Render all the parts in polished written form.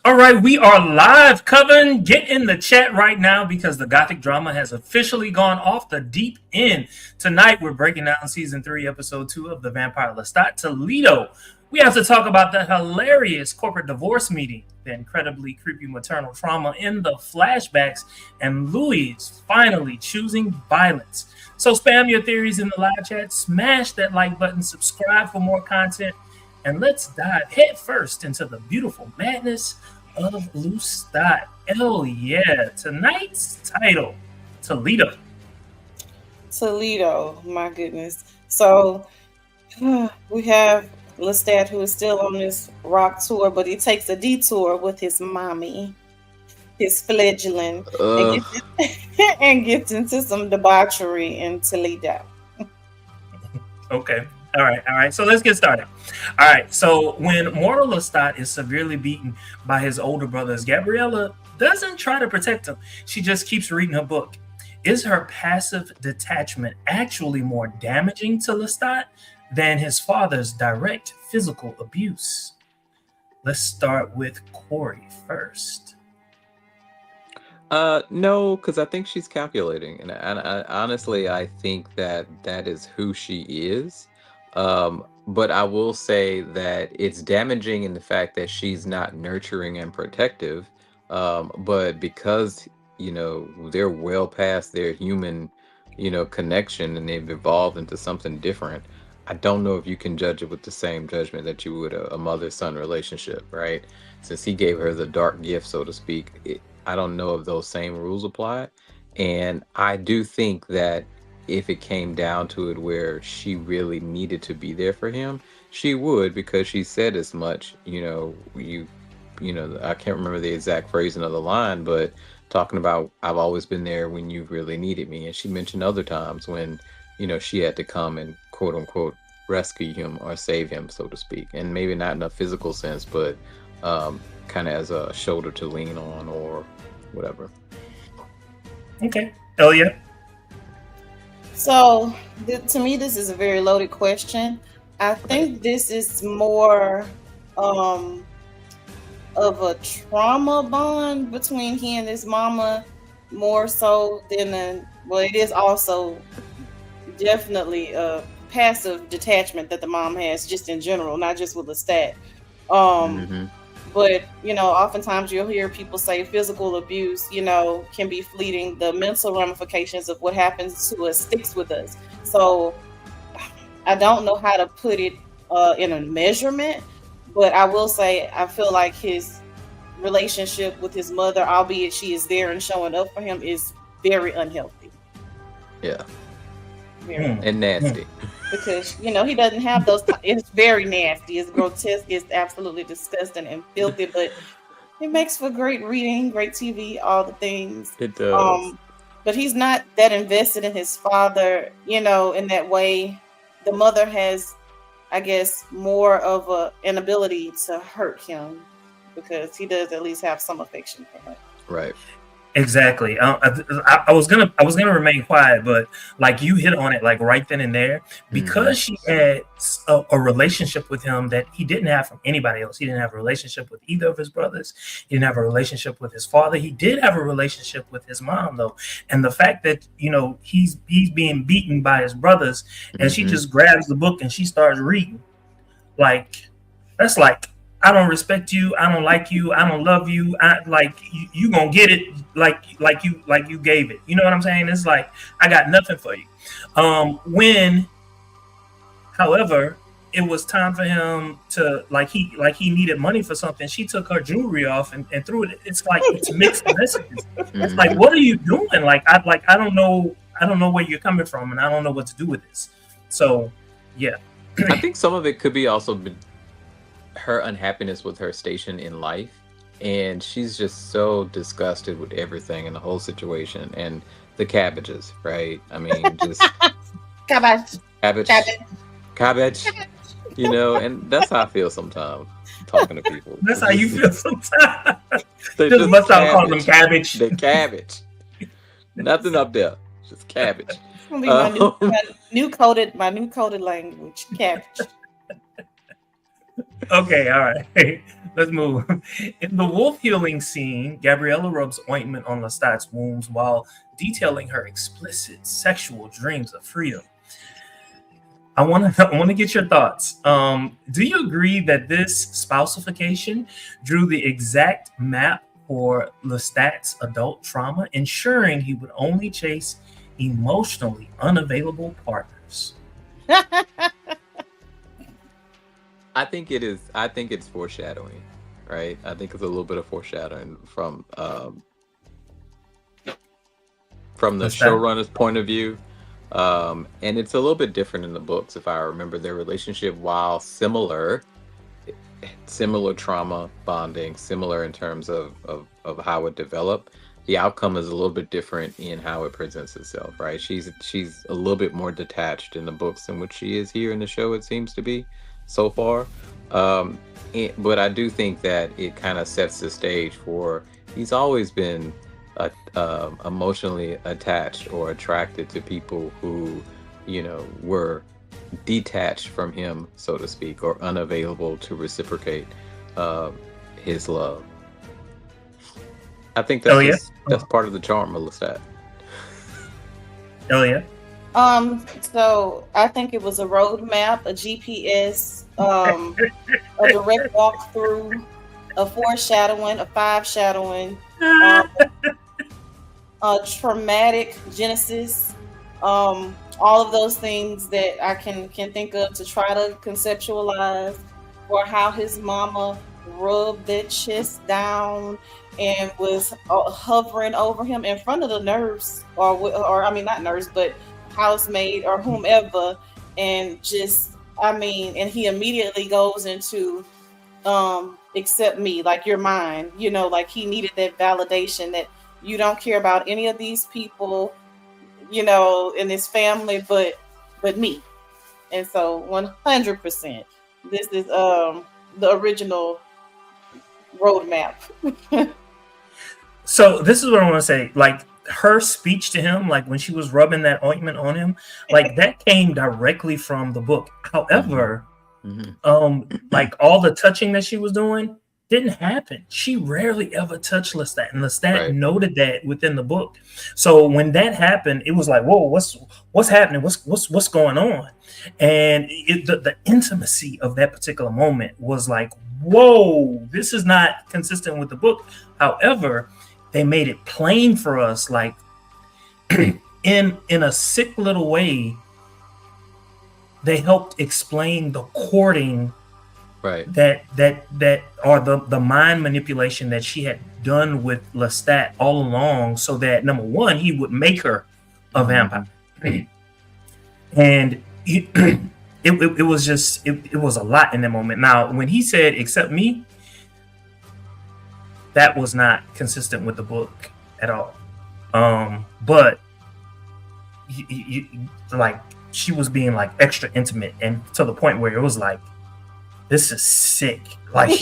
All right, we are live, Coven. Get in the chat right now because the Gothic drama has officially gone off the deep end. Tonight, we're breaking down season 3, episode 2 of the Vampire Lestat, Toledo. We have to talk about the hilarious corporate divorce meeting, the incredibly creepy maternal trauma in the flashbacks, and Louis finally choosing violence. So spam your theories in the live chat, smash that like button, subscribe for more content, and let's dive head first into the beautiful madness of LOUSTAT. Oh yeah, tonight's title, Toledo. Toledo, my goodness. So we have Lestat, who is still on this rock tour, but he takes a detour with his mommy, his fledgling, and gets into some debauchery in Toledo. Okay. All right. So let's get started. All right. So when Mortal Lestat is severely beaten by his older brothers, Gabriella doesn't try to protect him. She just keeps reading her book. Is her passive detachment actually more damaging to Lestat than his father's direct physical abuse? Let's start with Corey first. No, because I think she's calculating, and I honestly I think that is who she is. But I will say that it's damaging in the fact that she's not nurturing and protective. But because, they're well past their human, connection, and they've evolved into something different, I don't know if you can judge it with the same judgment that you would a mother-son relationship, right? Since he gave her the dark gift, so to speak, I don't know if those same rules apply. And I do think that if it came down to it where she really needed to be there for him, she would, because she said as much. I can't remember the exact phrasing of the line, but talking about, I've always been there when you really needed me. And she mentioned other times when, she had to come and quote unquote rescue him or save him, so to speak. And maybe not in a physical sense, but kind of as a shoulder to lean on or whatever. Okay. Elia? So, to me, this is a very loaded question. I think this is more of a trauma bond between he and his mama, more so than it is also definitely a passive detachment that the mom has just in general, not just with Lestat. But, oftentimes you'll hear people say physical abuse, can be fleeting. The mental ramifications of what happens to us sticks with us. So I don't know how to put it in a measurement, but I will say I feel like his relationship with his mother, albeit she is there and showing up for him, is very unhealthy. Yeah. And nasty. Because, he doesn't have those. It's very nasty. It's grotesque. It's absolutely disgusting and filthy, but it makes for great reading, great TV, all the things. It does. But he's not that invested in his father, in that way. The mother has, I guess, more of an ability to hurt him because he does at least have some affection for her. Right. Exactly. I was gonna remain quiet, but like you hit on it like right then and there, because she had a relationship with him that he didn't have from anybody else. He didn't have a relationship with either of his brothers. He didn't have a relationship with his father. He did have a relationship with his mom though, and the fact that he's being beaten by his brothers, and she just grabs the book and she starts reading, like that's like, I don't respect you. I don't like you. I don't love you. You gonna get it like you gave it. You know what I'm saying? It's like, I got nothing for you. When, however, it was time for him to he needed money for something, she took her jewelry off and threw it. It's like, it's mixed messages. It's like, what are you doing? I don't know where you're coming from, and I don't know what to do with this. So yeah. I think some of it could be also her unhappiness with her station in life, and she's just so disgusted with everything and the whole situation and the cabbages, right? I mean, just cabbage, and that's how I feel sometimes talking to people. That's how you feel sometimes. Just must stop calling them cabbage. The cabbage, nothing up there, just cabbage. My new coded language, cabbage. Okay, all right. Let's move. In the wolf healing scene, Gabriella rubs ointment on Lestat's wounds while detailing her explicit sexual dreams of freedom. I want to get your thoughts. Do you agree that this spousification drew the exact map for Lestat's adult trauma, ensuring he would only chase emotionally unavailable partners? I think it is. I think it's foreshadowing, right? I think it's a little bit of foreshadowing from the showrunner's point of view, and it's a little bit different in the books. If I remember, their relationship, while similar trauma bonding, similar in terms of how it developed, the outcome is a little bit different in how it presents itself, right? She's a little bit more detached in the books than what she is here in the show. It seems to be so far, but I do think that it kind of sets the stage for he's always been emotionally attached or attracted to people who, were detached from him, so to speak, or unavailable to reciprocate his love. I think that's that's part of the charm of Lestat. Oh yeah. So I think it was a roadmap, a GPS, a direct walkthrough, a foreshadowing, a five-shadowing, a traumatic genesis, all of those things that I can think of to try to conceptualize, or how his mama rubbed that chest down and was hovering over him in front of the nurse, or I mean not nurse, but housemaid or whomever, and and he immediately goes into accept me, like you're mine, like he needed that validation that you don't care about any of these people, in his family, but me. And so 100% this is the original roadmap. So this is what I want to say, like her speech to him, like when she was rubbing that ointment on him, like that came directly from the book. However, like all the touching that she was doing didn't happen. She rarely ever touched Lestat, and Lestat noted that within the book. So when that happened, it was like, whoa, what's happening? What's going on? And the intimacy of that particular moment was like, whoa, this is not consistent with the book. However, they made it plain for us, like in a sick little way. They helped explain the courting, right? That or the mind manipulation that she had done with Lestat all along, so that number one, he would make her a vampire, and it was just it was a lot in that moment. Now, when he said "accept me," that was not consistent with the book at all. But like she was being like extra intimate, and to the point where it was like, this is sick. Like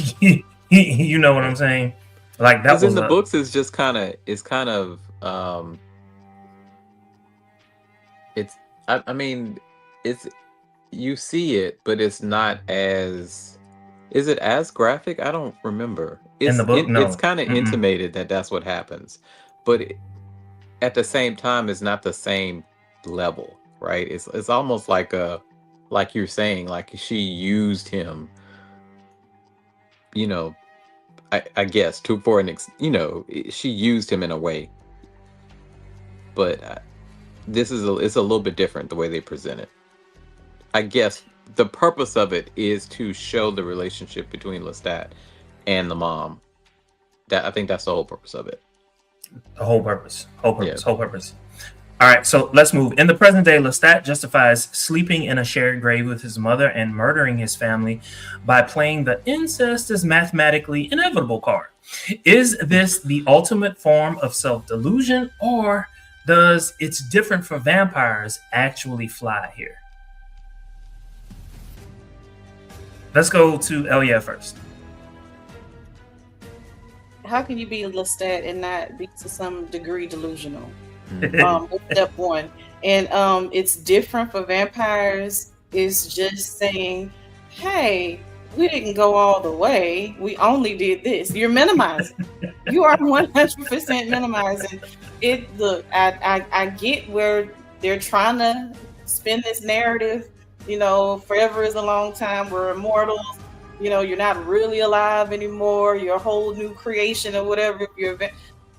you know what I'm saying? Like that was in the books is just kind of it's I mean it's you see it, but it's not as. Is it as graphic? I don't remember. In the book, no. It's kind of intimated that that's what happens, but at the same time, it's not the same level, right? It's almost like you're saying, like she used him, I guess she used him in a way, but it's a little bit different the way they present it. I guess the purpose of it is to show the relationship between Lestat and the mom. I think that's the whole purpose of it. The whole purpose. Whole purpose. All right, so let's move. In the present day, Lestat justifies sleeping in a shared grave with his mother and murdering his family by playing the incest is mathematically inevitable card. Is this the ultimate form of self-delusion, or does "it's different for vampires" actually fly here? Let's go to Elia first. How can you be Lestat and not be to some degree delusional? Step one. And it's different for vampires is just saying, hey, we didn't go all the way. We only did this. You're minimizing. You are 100% minimizing it. Look, I get where they're trying to spin this narrative. Forever is a long time. We're immortals. You're not really alive anymore. You're a whole new creation or whatever.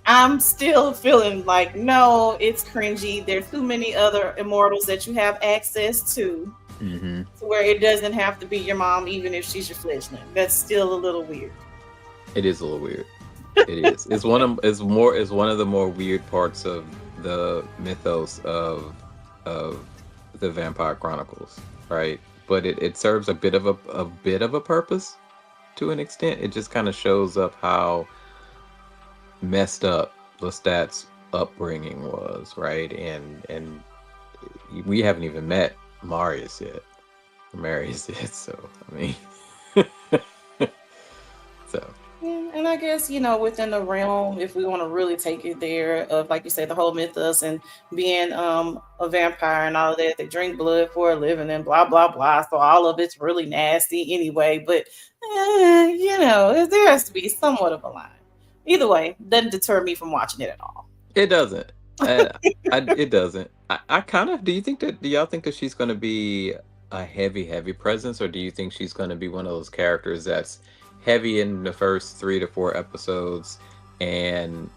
I'm still feeling like, no, it's cringy. There's too many other immortals that you have access to. Mm-hmm. Where it doesn't have to be your mom, even if she's your fledgling. That's still a little weird. It is a little weird. It is. It's one of the more weird parts of the mythos of the Vampire Chronicles, right? But it serves a bit of a purpose to an extent. It just kind of shows up how messed up Lestat's upbringing was, right? And we haven't even met Marius yet. So I mean, so. And I guess, within the realm, if we want to really take it there, of, like you say, the whole mythos and being a vampire and all of that, they drink blood for a living and blah, blah, blah. So all of it's really nasty anyway. But, there has to be somewhat of a line. Either way, doesn't deter me from watching it at all. It doesn't. It doesn't. I kind of, do y'all think that she's going to be a heavy presence, or do you think she's going to be one of those characters that's heavy in the first 3 to 4 episodes and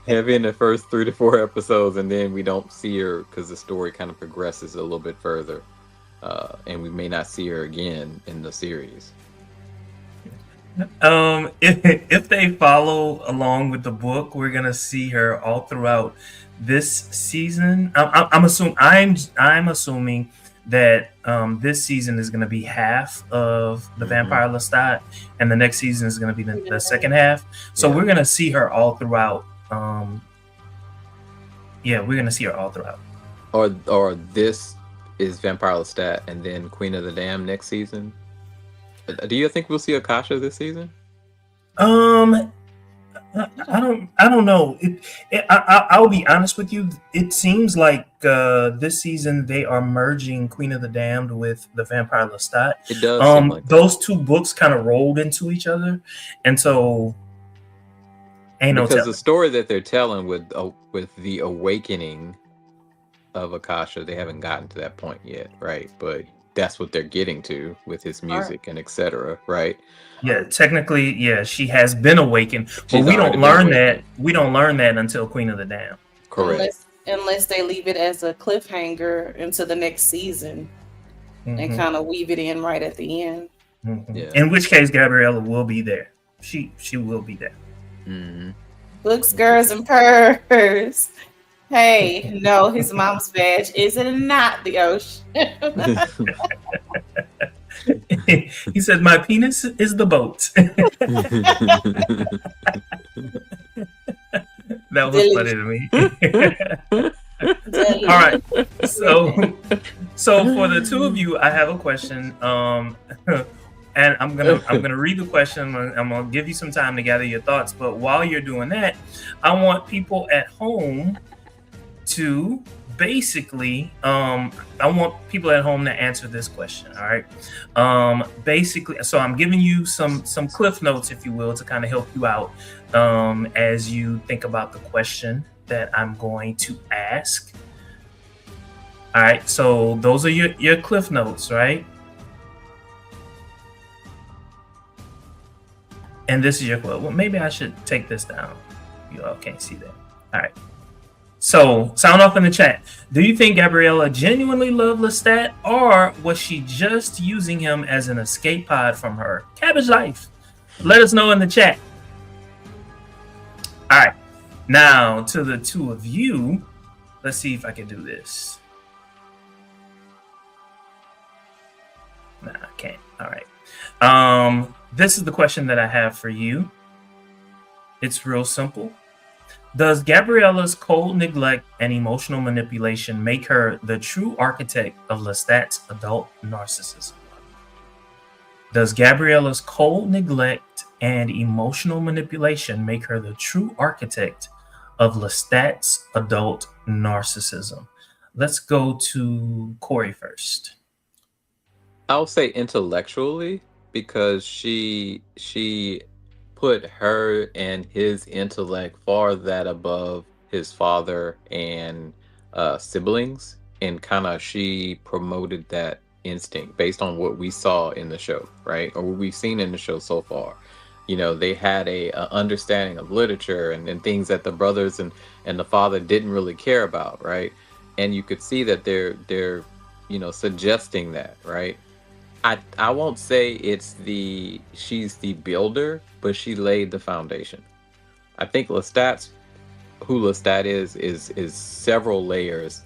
heavy in the first 3 to 4 episodes, and then we don't see her because the story kind of progresses a little bit further, and we may not see her again in the series? If they follow along with the book, we're gonna see her all throughout this season. I'm assuming that this season is gonna be half of the Vampire Lestat, and the next season is gonna be the second half. So we're gonna see her all throughout. We're gonna see her all throughout. Or this is Vampire Lestat, and then Queen of the Damned next season. Do you think we'll see Akasha this season? I don't know. I'll be honest with you. It seems like this season they are merging Queen of the Damned with the Vampire Lestat. It does. Seem like those two books kind of rolled into each other, and so because the story that they're telling with the awakening of Akasha, they haven't gotten to that point yet, right? But that's what they're getting to with his music and etc., right? Yeah, technically, she has been awakened, but we don't learn that. We don't learn that until Queen of the Damned. Correct. Unless they leave it as a cliffhanger into the next season and kind of weave it in right at the end. Mm-hmm. Yeah. In which case, Gabriella will be there. She will be there. Mm-hmm. Books, girls, and purrs. Hey, no, his mom's badge is not the ocean. He said, "My penis is the boat." That was funny to me. All right, so for the two of you, I have a question. And I'm gonna read the question. I'm gonna give you some time to gather your thoughts. But while you're doing that, I want people at home to basically I want people at home to answer this question. All right. Basically, so I'm giving you some cliff notes, if you will, to kind of help you out as you think about the question that I'm going to ask. All right, so those are your cliff notes, right? And this is your quote. Well, maybe I should take this down. You all can't see that. All right. So, sound off in the chat. Do you think Gabriella genuinely loved Lestat, or was she just using him as an escape pod from her cabbage life? Let us know in the chat. All right. Now, to the two of you, let's see if I can do this. Nah, I can't. All right. This is the question that I have for you. It's real simple. Does Gabriella's cold neglect and emotional manipulation make her the true architect of Lestat's adult narcissism? Does Gabriella's cold neglect and emotional manipulation make her the true architect of Lestat's adult narcissism? Let's go to Corey first. I'll say intellectually, because she put her and his intellect far that above his father and siblings, and kind of she promoted that instinct based on what we saw in the show, right? Or what we've seen in the show so far. You know, they had a understanding of literature and things that the brothers and the father didn't really care about, right? And you could see that they're suggesting that, right? I won't say she's the builder, but she laid the foundation. I think who Lestat is several layers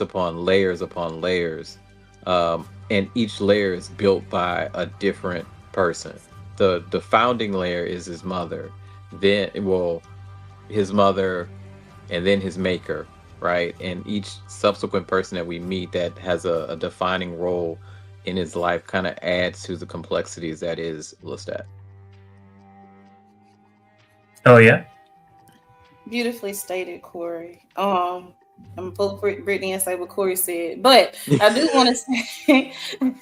upon layers upon layers, and each layer is built by a different person. The founding layer is his mother, his mother, and then his maker, right? And each subsequent person that we meet that has a defining role in his life kind of adds to the complexities that is Lestat. Oh yeah. Beautifully stated, Corey. I'm gonna pull Brittany and say what Corey said, but I do want to say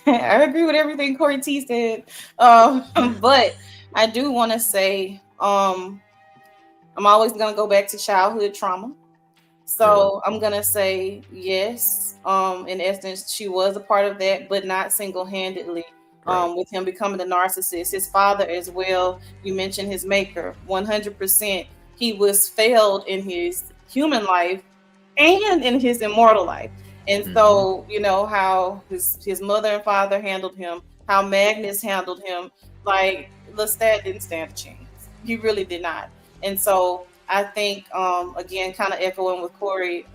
I agree with everything Corey T said. But I do want to say I'm always gonna go back to childhood trauma. So I'm gonna say yes. In essence, she was a part of that, but not single-handedly. With him becoming the narcissist, his father as well. You mentioned his maker. 100%. He was failed in his human life and in his immortal life. And so, you know, how his mother and father handled him, how Magnus handled him, like Lestat didn't stand a chance. He really did not. And so I think, again, kind of echoing with Corey,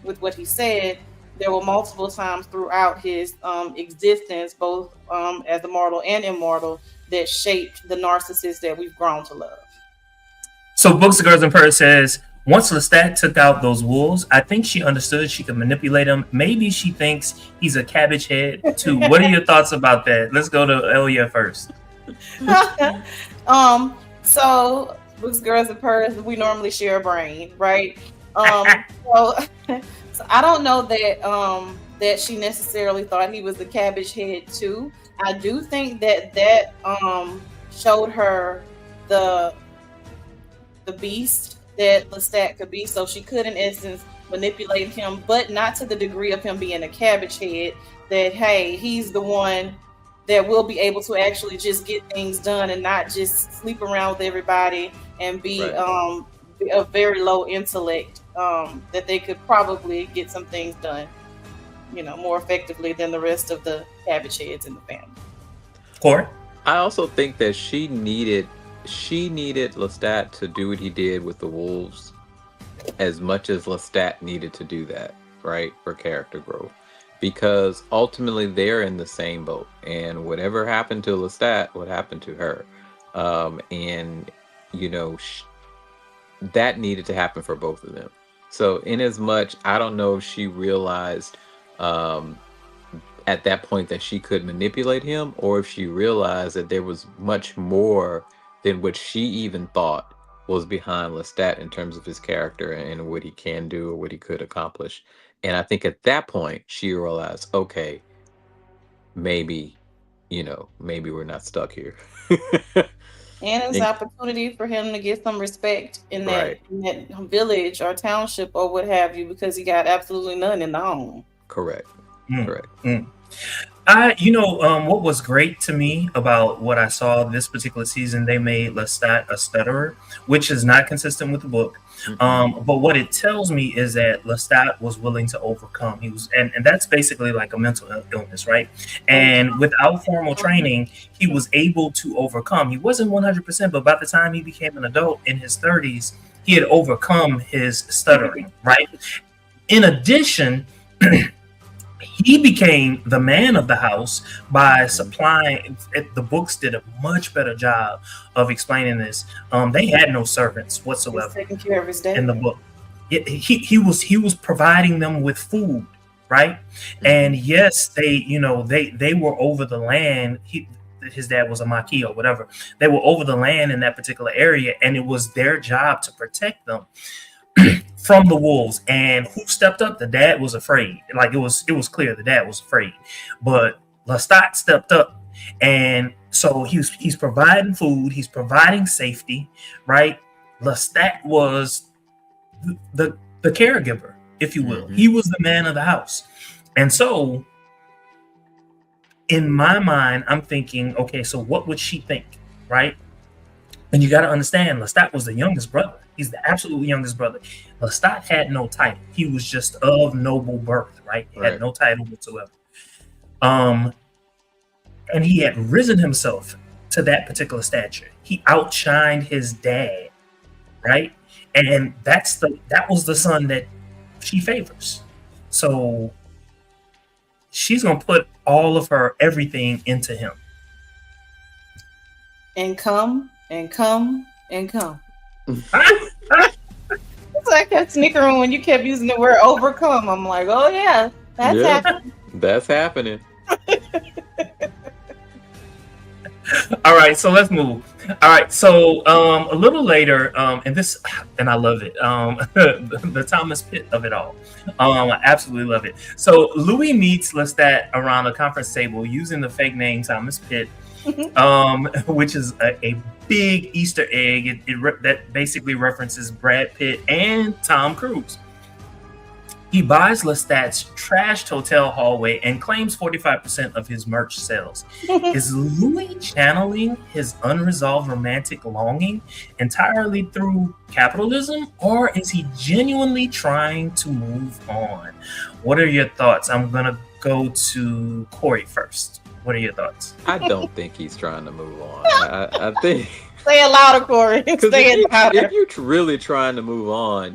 with what he said, there were multiple times throughout his existence, both as immortal and immortal, that shaped the narcissist that we've grown to love. So Books of Girls and Purrs says, once Lestat took out those wolves, I think she understood she could manipulate him. Maybe she thinks he's a cabbage head too. What are your thoughts about that? Let's go to Elia first. So Books, Girls, and Purrs, we normally share a brain, right? So I don't know that she necessarily thought he was the cabbage head too. I do think that showed her the beast that Lestat could be, so she could in essence manipulate him, but not to the degree of him being a cabbage head, that hey, he's the one that will be able to actually just get things done and not just sleep around with everybody and be a very low intellect, that they could probably get some things done, you know, more effectively than the rest of the cabbage heads in the family. Corey? I also think that she needed Lestat to do what he did with the wolves as much as Lestat needed to do that, right, for character growth. Because ultimately they're in the same boat, and whatever happened to Lestat, what happened to her, and you know that needed to happen for both of them. So in as much, I don't know if she realized at that point that she could manipulate him, or if she realized that there was much more than what she even thought was behind Lestat in terms of his character and what he can do or what he could accomplish. And I think at that point she realized, okay, maybe we're not stuck here. And it's an opportunity for him to get some respect in that village or township or what have you, because he got absolutely none in the home. Correct. What was great to me about what I saw this particular season, they made Lestat a stutterer, which is not consistent with the book. But what it tells me is that Lestat was willing to overcome. He was, and that's basically like a mental illness, right? And without formal training, he was able to overcome. He wasn't 100%, but by the time he became an adult in his 30s, he had overcome his stuttering, right? In addition, he became the man of the house by supplying. The books did a much better job of explaining this. They had no servants whatsoever. He's taking care of his dad. In the book. He was providing them with food, right? And yes, they were over the land. His dad was a Maquis or whatever. They were over the land in that particular area, and it was their job to protect them from the wolves. And who stepped up? The dad was afraid. Like it was clear the dad was afraid. But Lestat stepped up, and so he's providing food, he's providing safety, right? Lestat was the caregiver, if you will. He was the man of the house. And so in my mind, I'm thinking, okay, so what would she think, right? And you got to understand, Lestat was the youngest brother. He's the absolute youngest brother. Lestat had no title. He was just of noble birth, right? He had no title whatsoever. And he had risen himself to that particular stature. He outshined his dad, right? And that was the son that she favors. So she's gonna put all of her everything into him. And come. It's like I kept snickering when you kept using the word overcome. I'm like, oh yeah, that's happening. That's happening. All right, so let's move. All right, so a little later, and I love it, the Thomas Pitt of it all. I absolutely love it. So Louis meets Lestat around a conference table using the fake name Thomas Pitt, which is a big Easter egg. That basically references Brad Pitt and Tom Cruise. He buys Lestat's trashed hotel hallway and claims 45% of his merch sales. Is Louis channeling his unresolved romantic longing entirely through capitalism, or is he genuinely trying to move on? What are your thoughts? I'm going to go to Corey first. What are your thoughts? I don't think he's trying to move on. I think... Say it louder, Corey. Say it louder. If you're really trying to move on,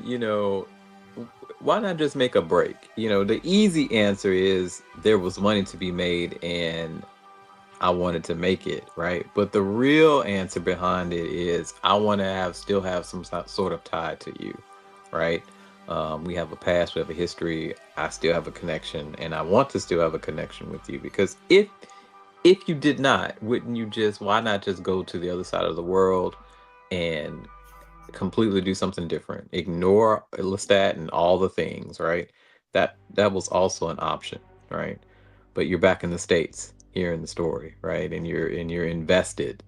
why not just make a break? The easy answer is there was money to be made and I wanted to make it, right? But the real answer behind it is I want to still have some sort of tie to you, right? We have a past, we have a history. I still have a connection, and I want to still have a connection with you, because if you did not, why not just go to the other side of the world and completely do something different? Ignore Lestat and all the things, right? That was also an option, right? But you're back in the States here in the story, right? And you're invested.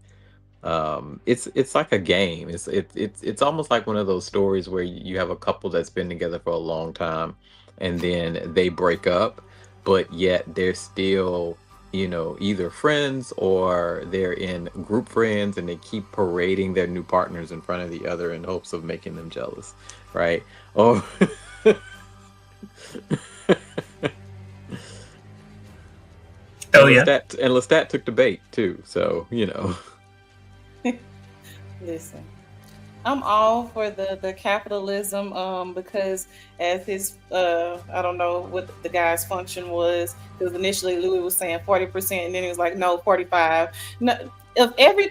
It's like a game. It's almost like one of those stories where you have a couple that's been together for a long time and then they break up, but yet they're still either friends or they're in group friends, and they keep parading their new partners in front of the other in hopes of making them jealous, right? Oh, oh yeah. Lestat took the bait too, so Listen, I'm all for the capitalism, because as his I don't know what the guy's function was, because initially Louis was saying 40%, and then he was like, no, 45. No,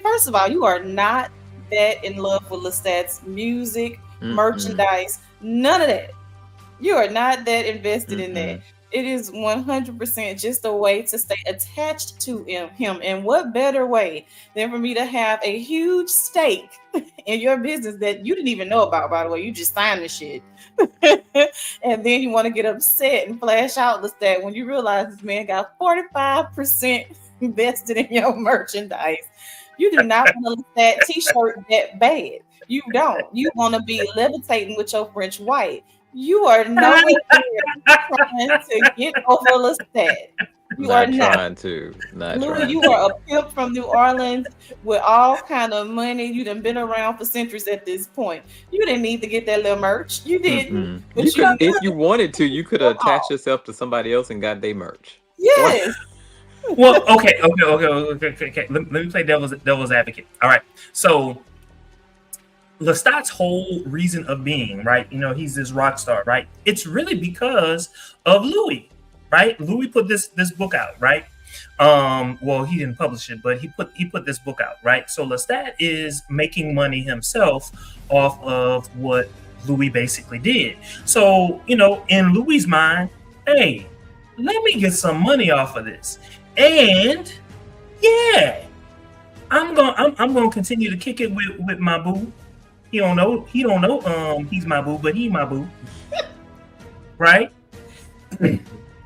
first of all, you are not that in love with Lestat's music, merchandise, none of that. You are not that invested in that. It is 100% just a way to stay attached to him. And what better way than for me to have a huge stake in your business that you didn't even know about, by the way. You just signed the shit. And then you want to get upset and flash out Lestat when you realize this man got 45% invested in your merchandise. You do not want to let that t-shirt that bad. You don't. You want to be levitating with your French white. You are nowhere trying to get over Lestat. You are not trying to. Louis, you are a pimp from New Orleans with all kind of money. You done been around for centuries at this point. You didn't need to get that little merch. You didn't. But if you wanted to, you could have attached yourself to somebody else and got their merch. Yes. Well, okay. Let me play devil's advocate. All right. So Lestat's whole reason of being, right? He's this rock star, right? It's really because of Louis, right? Louis put this book out, right? Well, he didn't publish it, but he put this book out, right? So Lestat is making money himself off of what Louis basically did. So, in Louis's mind, hey, let me get some money off of this. And yeah, I'm gonna continue to kick it with my boo. He don't know he's my boo, but he my boo. Right?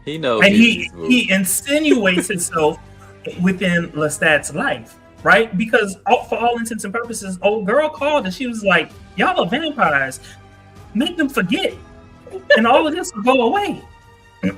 He knows and he's he insinuates himself within Lestat's life, right? Because for all intents and purposes, old girl called and she was like, "Y'all are vampires. Make them forget, and all of this will go away."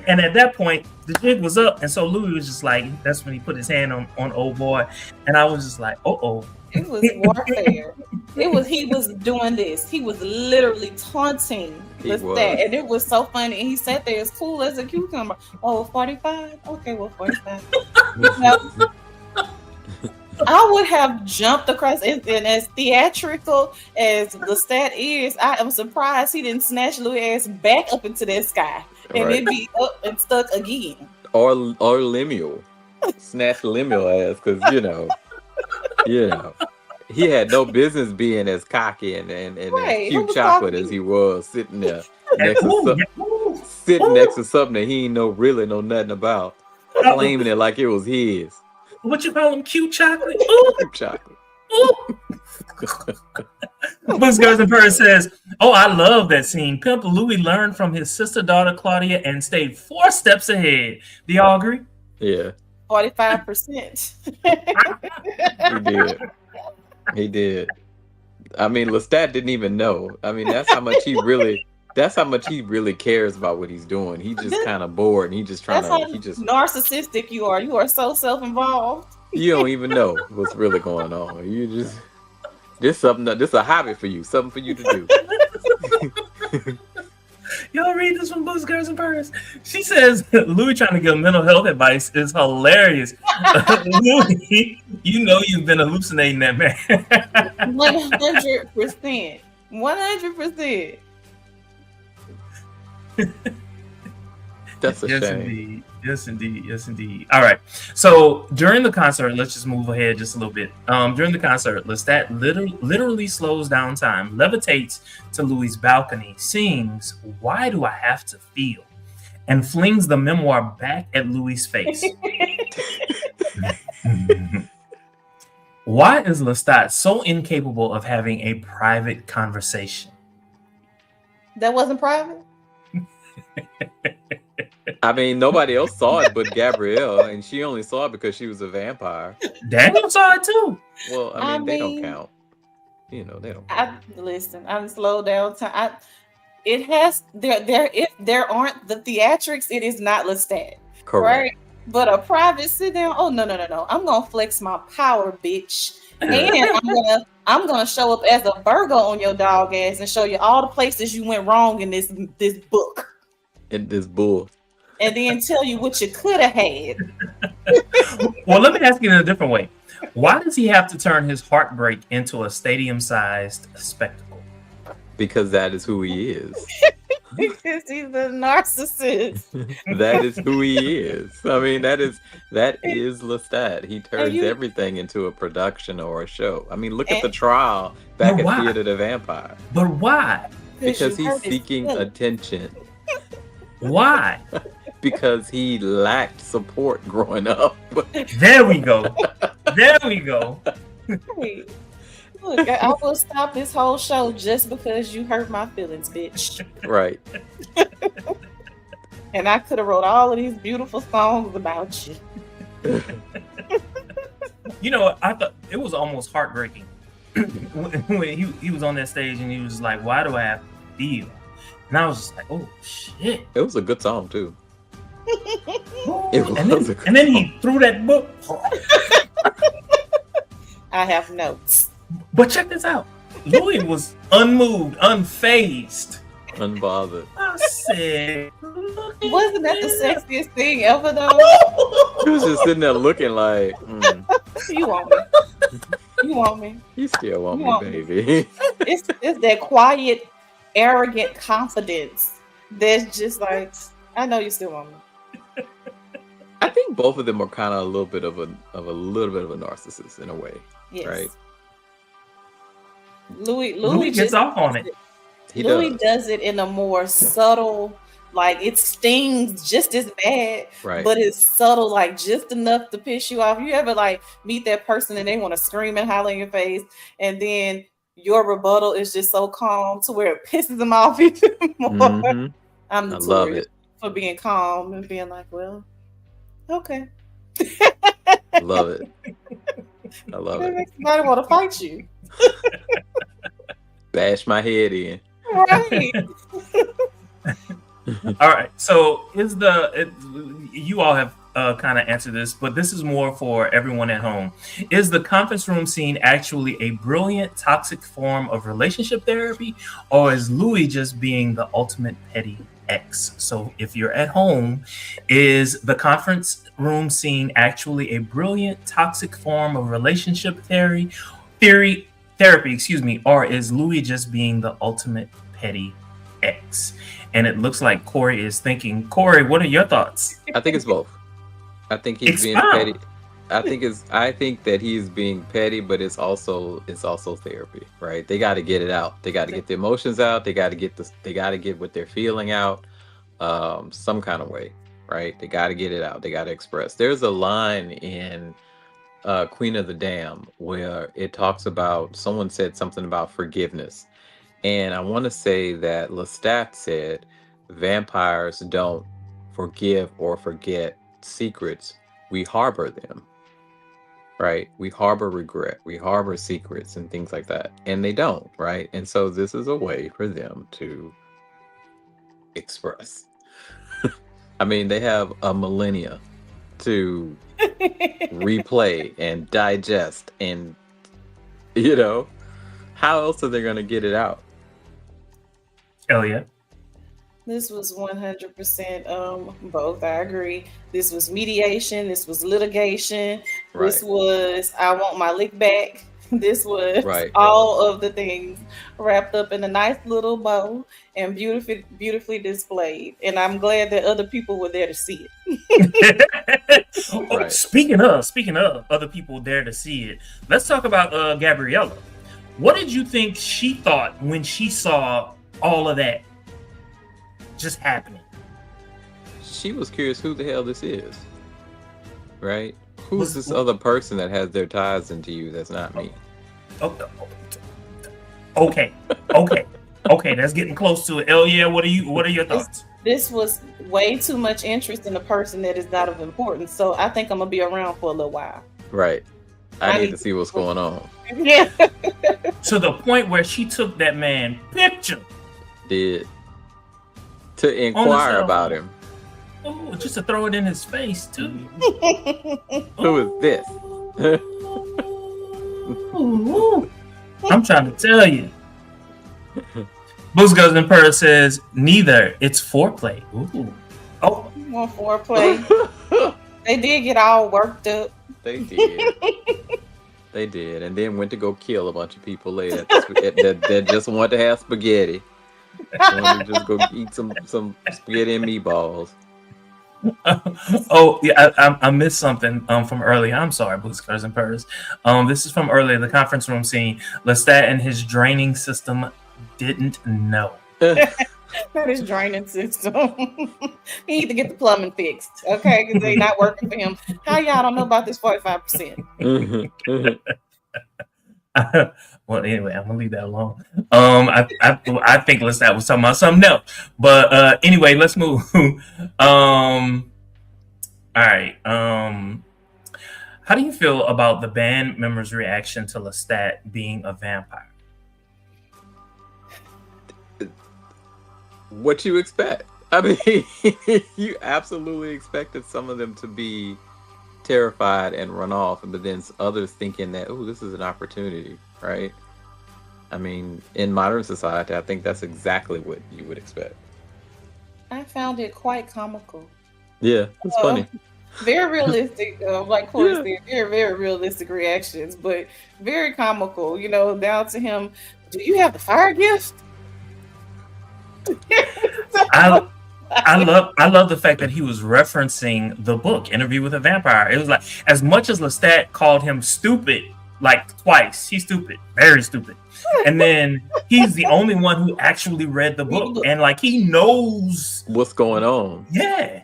And at that point, the jig was up, and so Louis was just like, that's when he put his hand on old boy, and I was just like, oh. It was warfare. He was doing this. He was literally taunting Lestat, and it was so funny. And he sat there as cool as a cucumber. Oh, 45? Okay, well, 45. I would have jumped across, and as theatrical as Lestat is, I am surprised he didn't snatch Louis' ass back up into that sky, and it'd be up and stuck again. Or Lemuel. Snatch Lemuel ass, because he had no business being as cocky and as cute chocolate as he was, sitting there next to something that he ain't really know nothing about, claiming it like it was his. What you call him? Cute chocolate? Ooh. Cute chocolate. Books, Girls, and Birds says, "Oh, I love that scene. Pimp Louis learned from his sister daughter Claudia and stayed 4 steps ahead." Do y'all agree? Yeah. 45%. He did. I mean, Lestat didn't even know. I mean, that's how much he really cares about what he's doing. He just kind of bored, and he just narcissistic you are. You are so self-involved. You don't even know what's really going on. You this a hobby for you, something for you to do. Y'all read this from Books, Girls, and Birds. She says Louis trying to give mental health advice is hilarious. Louis, you know you've been hallucinating that man. 100%. 100%. That's a yes, shame. Indeed. Yes, indeed. Yes, indeed. All right. So during the concert, let's just move ahead just a little bit. During the concert, Lestat literally slows down time, levitates to Louis' balcony, sings "Why Do I Have to Feel?" and flings the memoir back at Louis' face. Why is Lestat so incapable of having a private conversation? That wasn't private? I mean, nobody else saw it but Gabriella, and she only saw it because she was a vampire. Daniel saw it too. Well, I mean, they don't count. They don't. Listen, I'm slowed down time. It has if there aren't the theatrics, it is not Lestat. Correct. Right? But a private sit down. Oh no. I'm gonna flex my power, bitch. And I'm gonna show up as a Virgo on your dog ass and show you all the places you went wrong in this book. In this bull. And then tell you what you could have had. Well, let me ask you in a different way. Why does he have to turn his heartbreak into a stadium-sized spectacle? Because that is who he is. Because he's a narcissist. That is who he is. I mean, that is Lestat. He turns everything into a production or a show. I mean, look at the trial back at Theater the Vampire. But why? Because he's seeking attention. Why? Because he lacked support growing up. There we go. Hey, look, I will stop this whole show just because you hurt my feelings, bitch. Right. And I could have wrote all of these beautiful songs about you. I thought it was almost heartbreaking when he was on that stage and he was like, "Why do I have to feel?" And I was just like, "Oh shit!" It was a good song too. And then he threw that book. I have notes. But check this out. Louis was unmoved, unfazed, unbothered. I said, wasn't that the sexiest thing ever though? He was just sitting there looking like, You want me? You want me? You still want me, baby. It's that quiet, arrogant confidence that's just like, I know you still want me. I think both of them are kind of a little bit of a narcissist in a way, yes. Right? Louis gets off on it. Louis does it in a more subtle, like it stings just as bad, right? But it's subtle, like just enough to piss you off. You ever like meet that person and they want to scream and holler in your face, and then your rebuttal is just so calm to where it pisses them off even more. Mm-hmm. I'm notorious. for being calm and being like, well, okay. Love it. I love That it. makes somebody want to fight you. Bash my head in. Right. All right. So you all have kind of answered this, but this is more for everyone at home. Is the conference room scene actually a brilliant toxic form of relationship therapy, or is Louis just being the ultimate petty ex? So if you're at home, is the conference room scene actually a brilliant toxic form of relationship therapy, or is Louis just being the ultimate petty ex? And it looks like Corey is thinking. Corey, what are your thoughts? I think it's both. I think he's being petty. I think that he's being petty, but it's also therapy, right? They got to get it out. They got to get the emotions out. They got to get what they're feeling out, some kind of way, right? They got to get it out. They got to express. There's a line in Queen of the Dam where it talks about, someone said something about forgiveness. And I want to say that Lestat said vampires don't forgive or forget secrets. We harbor them, right? We harbor regret. We harbor secrets and things like that. And they don't, right? And so this is a way for them to express. I mean, they have a millennia to replay and digest, and how else are they going to get it out? Hell yeah. This was 100% both. I agree. This was mediation. This was litigation. Right. This was I want my lick back. This was Right. all of the things wrapped up in a nice little bow and beautifully displayed. And I'm glad that other people were there to see it. Right. Speaking of other people there to see it, let's talk about Gabriella. What did you think she thought when she saw all of that just happening? She was curious who the hell this is, right? Who's this other person that has their ties into you that's not me? Okay. That's getting close to it. Hell yeah. What are your thoughts? This was way too much interest in a person that is not of importance. So I think I'm gonna be around for a little while. Right. I need to see what's going on. Yeah. To the point where she took that man picture. Did. To inquire about him. Oh, just to throw it in his face too. Who is this? I'm trying to tell you. Boo's Cousin Purr says neither. It's foreplay. Ooh. Oh, more foreplay. They did get all worked up. They did. They did, and then went to go kill a bunch of people later that just wanted to have spaghetti. Wanted to just go eat some spaghetti and meatballs. Oh yeah, I missed something from earlier. I'm sorry, Boo's Cousin Purrs. This is from earlier, the conference room scene. Lestat and his draining system didn't know. That is draining system. He need to get the plumbing fixed, okay? Because they not working for him. How y'all don't know about this 45%? Well, anyway, I'm gonna leave that alone. I think Lestat was talking about something else, but anyway, let's move. All right. How do you feel about the band members' reaction to Lestat being a vampire? What you expect? I mean, you absolutely expected some of them to be terrified and run off, but then others thinking that, oh, this is an opportunity, right? I mean, in modern society, I think that's exactly what you would expect. I found it quite comical. Yeah, it's funny. Very realistic, like Corey said, very, very realistic reactions, but very comical, down to him, do you have the fire gift? I love the fact that he was referencing the book Interview with a Vampire. It was like, as much as Lestat called him stupid like twice, he's stupid, very stupid, and then he's the only one who actually read the book and like he knows what's going on. Yeah.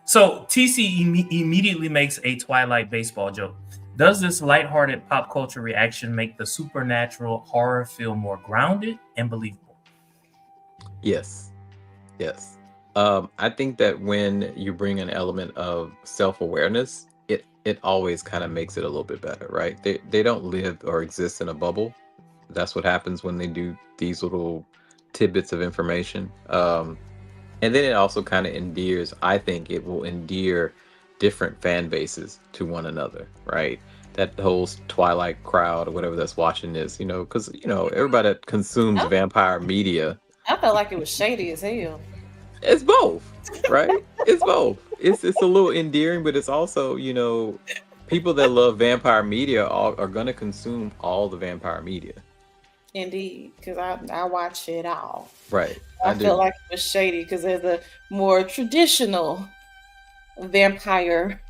So TC immediately makes a Twilight baseball joke. Does this lighthearted pop culture reaction make the supernatural horror feel more grounded and believable? Yes. I think that when you bring an element of self-awareness, it always kind of makes it a little bit better, right? They don't live or exist in a bubble. That's what happens when they do these little tidbits of information. And then it also kind of endears, I think it will endear different fan bases to one another, right? That whole Twilight crowd or whatever that's watching this, because, everybody that consumes vampire media, I felt like it was shady as hell. it's both, right? It's both. It's a little endearing, but it's also, people that love vampire media are going to consume all the vampire media. Indeed, because I watch it all. Right. I felt like it was shady because there's a more traditional vampire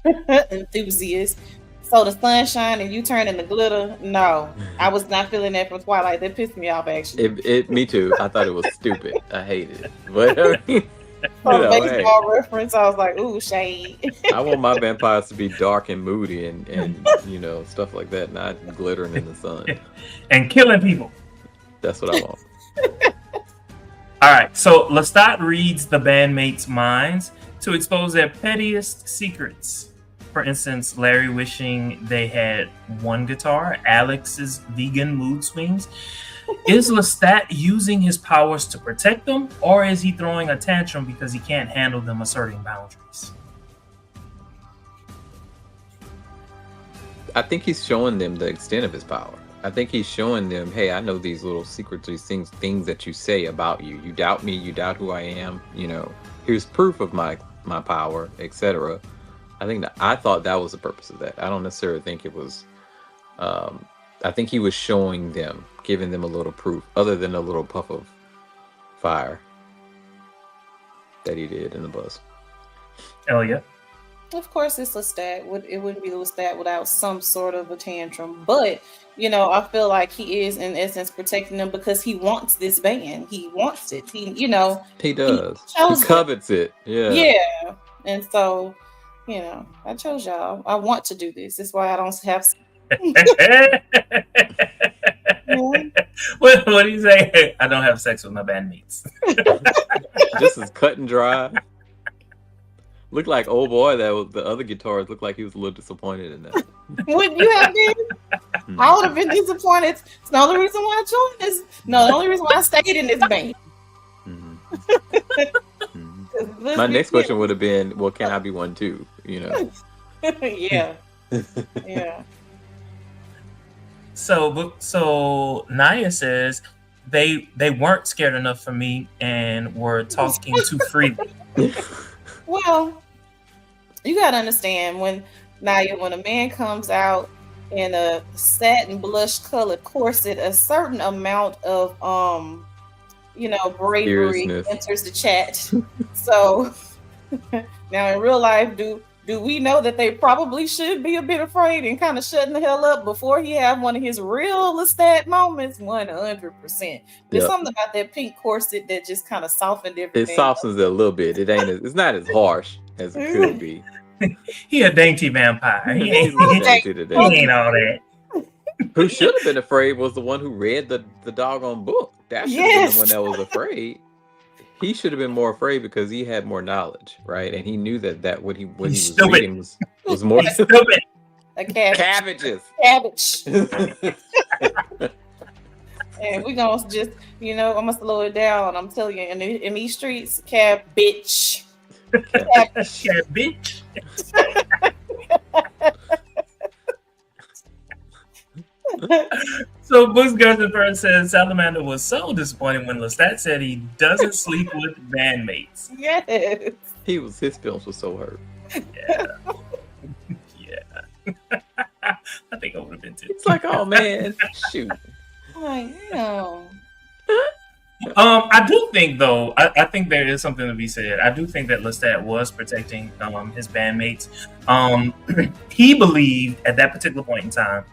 enthusiast. So the sunshine and you turn into glitter. No, I was not feeling that from Twilight. That pissed me off, actually. Me too. I thought it was stupid. I hated it. But I mean, baseball reference, I was like, ooh, shade. I want my vampires to be dark and moody and stuff like that, not glittering in the sun. And killing people. That's what I want. All right, so Lestat reads the bandmates' minds to expose their pettiest secrets. For instance, Larry wishing they had one guitar, Alex's vegan mood swings. Is Lestat using his powers to protect them, or is he throwing a tantrum because he can't handle them asserting boundaries? I think he's showing them the extent of his power. I think he's showing them, hey, I know these little secrets, these things that you say about you. You doubt me, you doubt who I am, here's proof of my power, etc. I thought that was the purpose of that. I don't necessarily think it was, I think he was showing them, giving them a little proof, other than a little puff of fire that he did in the bus. Hell yeah. Of course, it's Lestat. It wouldn't be Lestat without some sort of a tantrum. But, I feel like he is, in essence, protecting them because he wants this band. He wants it. He does. He covets it. Yeah. Yeah. And so, I chose y'all. I want to do this. That's why I don't have... What do you say? I don't have sex with my bandmates. This is cut and dry. Looked like old boy that was the other guitarist looked like he was a little disappointed in that. Wouldn't you have been? I would have been disappointed. It's the only reason why I joined this. No, the only reason why I stayed in this band. My next question would have been, well, can I be one too? Yeah. Yeah. So Naya says they weren't scared enough for me and were talking too freely. Well, you gotta understand when a man comes out in a satin blush colored corset, a certain amount of bravery enters the chat. So now in real life, do we know that they probably should be a bit afraid and kind of shutting the hell up before he have one of his real Lestat moments? 100%. There's something about that pink corset that just kind of softened everything. It softens it a little bit. It's not as harsh as it could be. He a dainty vampire. He ain't all that. Who should have been afraid was the one who read the doggone book. That should have been the one that was afraid. He should have been more afraid because he had more knowledge, right? And he knew that what he was reading was more stupid. Cabbages. Cabbage. And we're gonna just, I'm gonna slow it down. I'm telling you, in these streets, cabbage. Cabbage. So Books Gerstenberg says Salamander was so disappointed when Lestat said he doesn't sleep with bandmates. Yes. His feelings were so hurt. Yeah. Yeah. I think I would have been too. It's like, oh man, shoot. I know. I do think though, I think there is something to be said. I do think that Lestat was protecting his bandmates. He believed at that particular point in time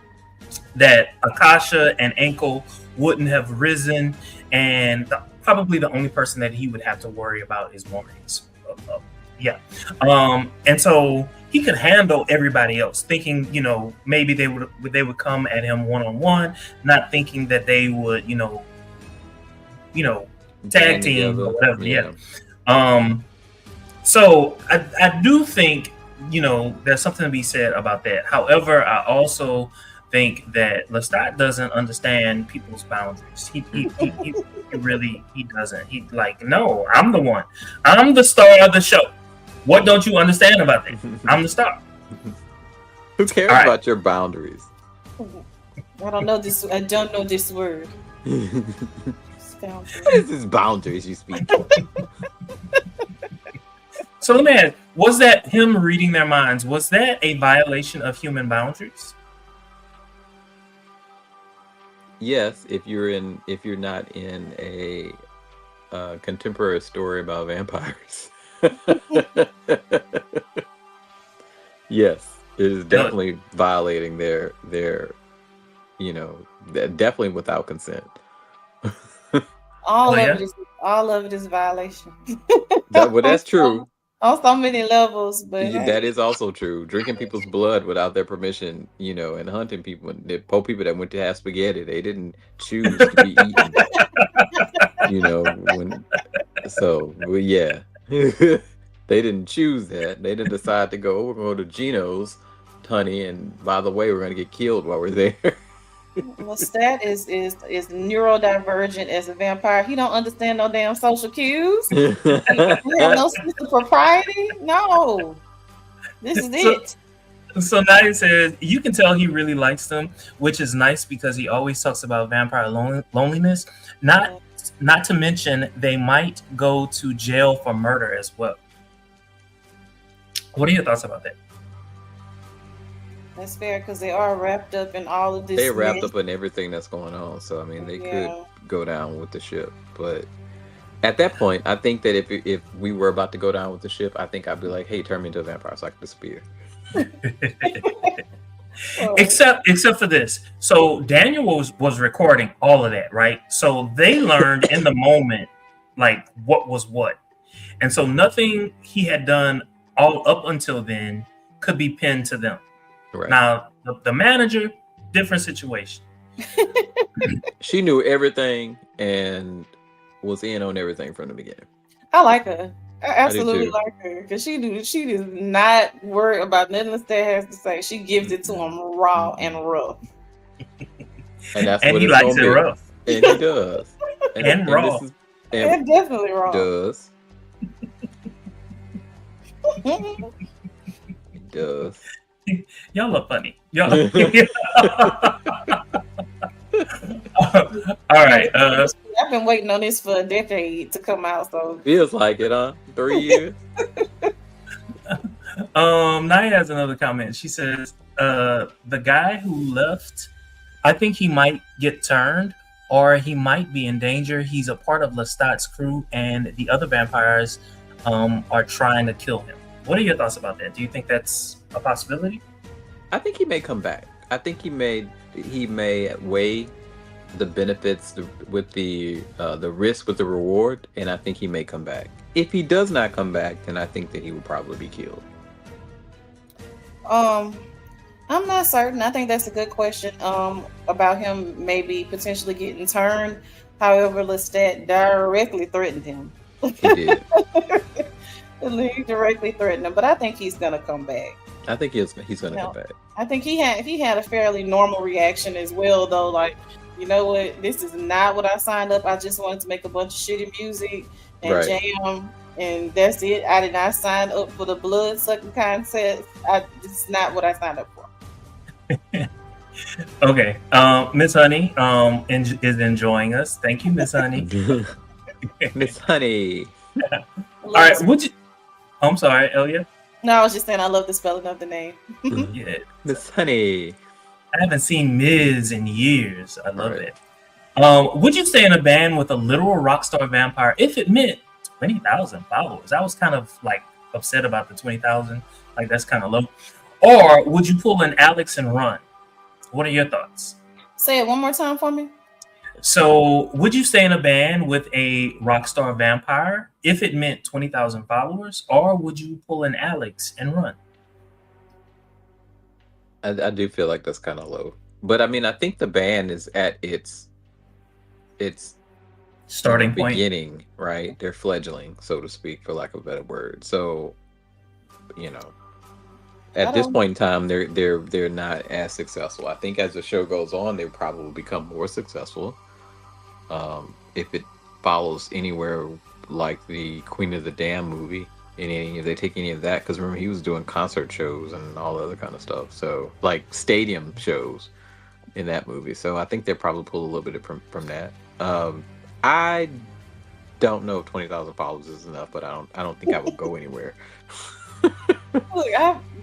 that Akasha and Ankle wouldn't have risen, and probably the only person that he would have to worry about is Maurice. And so he could handle everybody else, thinking, maybe they would come at him one-on-one, not thinking that they would, tag team or whatever. Yeah. So I do think, there's something to be said about that. However, I also think that Lestat doesn't understand people's boundaries. He really he doesn't. He like, no, I'm the one. I'm the star of the show. What don't you understand about that? I'm the star. Who cares about your boundaries? I don't know this. I don't know this word. What is this boundaries you speak? So let me ask, was that him reading their minds? Was that a violation of human boundaries? Yes, if you're not in a contemporary story about vampires. Yes, it is definitely violating their definitely without consent. All of it is violation. That's true. On so many levels, but that is also true. Drinking people's blood without their permission, and hunting people. The poor people that went to have spaghetti, they didn't choose to be eaten. Yeah. They didn't choose that. They didn't decide to go, we're going to Gino's, honey, and by the way, we're going to get killed while we're there. Lestat is neurodivergent as a vampire. He don't understand no damn social cues. He have no sense of propriety. No, this is it. So Nadia says you can tell he really likes them, which is nice because he always talks about vampire loneliness. Not to mention they might go to jail for murder as well. What are your thoughts about that? That's fair because they are wrapped up in all of this. They're wrapped up in everything that's going on. So I mean, they could go down with the ship, but at that point, I think that if we were about to go down with the ship, I think I'd be like, "Hey, turn me into a vampire so I can disappear." Except for this. So Daniel was recording all of that, right? So they learned in the moment, like what was what, and so nothing he had done all up until then could be pinned to them. Right. Now, the manager, different situation. She knew everything and was in on everything from the beginning. I like her. I absolutely like her because she does not worry about nothing Lestat has to say. She gives it to him raw and rough. And that's and what he it's likes it be. rough. And he does. And raw. And definitely raw. Does. He does. Y'all are funny. Y'all. All right. I've been waiting on this for a decade to come out. So feels like it, huh? 3 years. Naya has another comment. She says, "The guy who left, I think he might get turned, or he might be in danger. He's a part of Lestat's crew, and the other vampires are trying to kill him." What are your thoughts about that? Do you think that's a possibility? I think he may come back. I think he may weigh the benefits with the risk with the reward, and I think he may come back. If he does not come back, then I think that he will probably be killed. I'm not certain. I think that's a good question. About him maybe potentially getting turned. However, Lestat directly threatened him. He did. He directly threatened him, but I think he's gonna come back. I think he's gonna come back. I think he had a fairly normal reaction as well, though. Like, you know what? This is not what I signed up. I just wanted to make a bunch of shitty music and jam, and that's it. I did not sign up for the blood sucking contest. This is not what I signed up for. Okay, Miss Honey is enjoying us. Thank you, Miss Honey. Miss Honey. All right, would you? I'm sorry, Elia. No, I was just saying I love the spelling of the name. Yeah, Miss Honey. I haven't seen Ms. in years. I love it. Would you stay in a band with a literal rock star vampire if it meant 20,000 followers? I was kind of like upset about the 20,000. Like that's kind of low. Or would you pull an Alex and run? What are your thoughts? Say it one more time for me. So, would you stay in a band with a rock star vampire if it meant 20,000 followers, or would you pull an Alex and run? I do feel like that's kind of low, but I mean, I think the band is at its starting point. Beginning, right? They're fledgling, so to speak, for lack of a better word. So, at this point in time, they're not as successful. I think as the show goes on, they probably become more successful. If it follows anywhere like the Queen of the Dam movie, if they take any of that, because remember he was doing concert shows and all other kind of stuff, so like stadium shows in that movie. So I think they probably pull a little bit from that. I don't know if 20,000 followers is enough, but I don't think I would go anywhere. Look,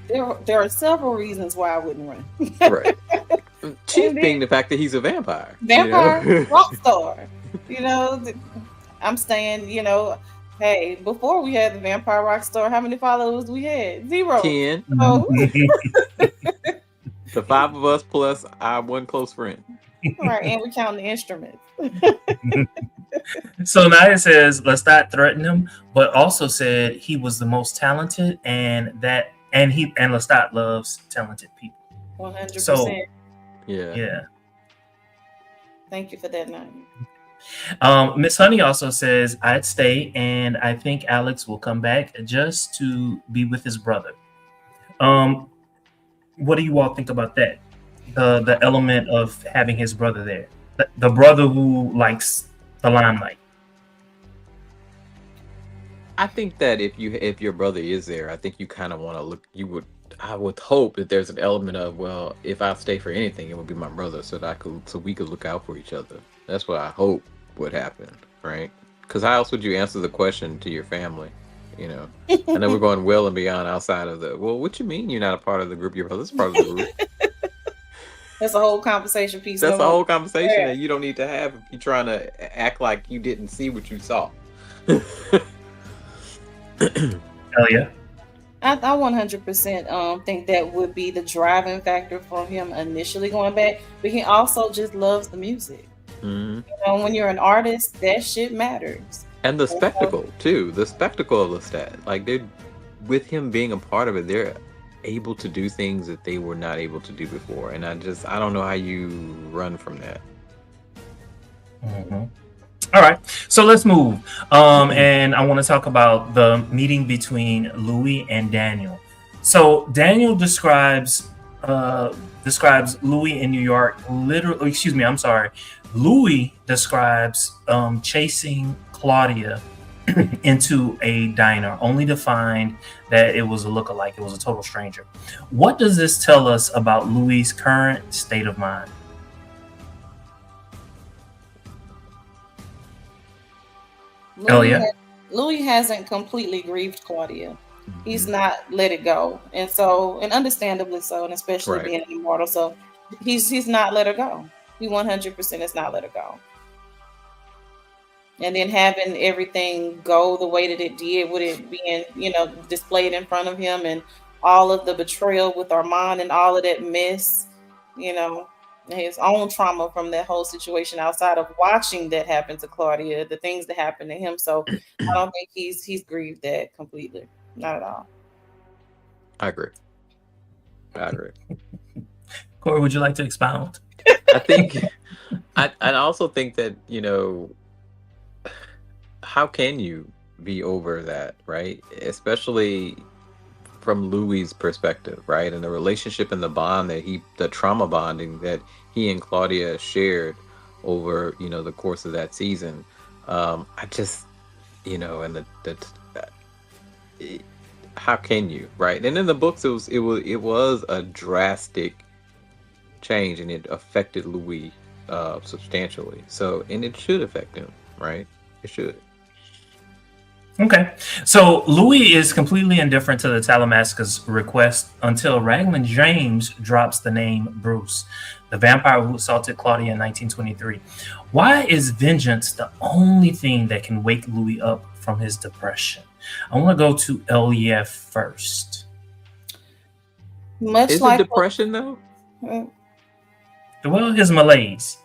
there are several reasons why I wouldn't run. Right. Chief being the fact that he's a vampire. Rock star. I'm saying, hey, before we had the vampire rock star, how many followers we had? 0. 10. So, the 5 of us plus our one close friend. right, and we count the instruments. So Naya says Lestat threatened him, but also said he was the most talented, and Lestat loves talented people. 100%. So, yeah. Thank you for that, Naya. Miss Honey also says I'd stay, and I think Alex will come back just to be with his brother. What do you all think about that? The element of having his brother there, the brother who likes the limelight. I think that if your brother is there, I think you kind of want to look. I would hope that there's an element of, well, if I stay for anything, it would be my brother, so we could look out for each other. That's what I hope would happen, right? Because how else would you answer the question to your family? I know we're going well and beyond outside of well, what you mean you're not a part of the group? Your brother's part of the group. That's a whole conversation piece. That's a whole conversation that you don't need to have if you're trying to act like you didn't see what you saw. Hell yeah. I 100% think that would be the driving factor for him initially going back, but he also just loves the music. Mm-hmm. When you're an artist, that shit matters. And the spectacle too. The spectacle of Lestat. Like with him being a part of it, they're able to do things that they were not able to do before. And I don't know how you run from that. Mm-hmm. All right, so let's move. And I want to talk about the meeting between Louis and Daniel. So Daniel describes Louis in New York. Louis describes chasing Claudia into a diner, only to find that it was a lookalike. It was a total stranger. What does this tell us about Louis' current state of mind? Louis hasn't completely grieved Claudia. He's not let it go, and understandably so, and especially being an immortal, so he's not let her go. He 100% is not let her go. And then having everything go the way that it did, with it being displayed in front of him, and all of the betrayal with Armand and all of that mess, his own trauma from that whole situation outside of watching that happen to Claudia, the things that happened to him. So I don't think he's grieved that completely. Not at all. I agree. Corey, would you like to expound? I think I also think that, how can you be over that, right? Especially from Louis' perspective, right? And the relationship and the bond the trauma bonding that he and Claudia shared over, the course of that season. I just, and how can you, right? And in the books, it was a drastic change, and it affected Louis substantially. So, and it should affect him, right? It should. Okay, so Louis is completely indifferent to the Talamasca's request until Raglan James drops the name Bruce, the vampire who assaulted Claudia in 1923. Why is vengeance the only thing that can wake Louis up from his depression? I want to go to Elief first. Is it depression though? Well, his malaise.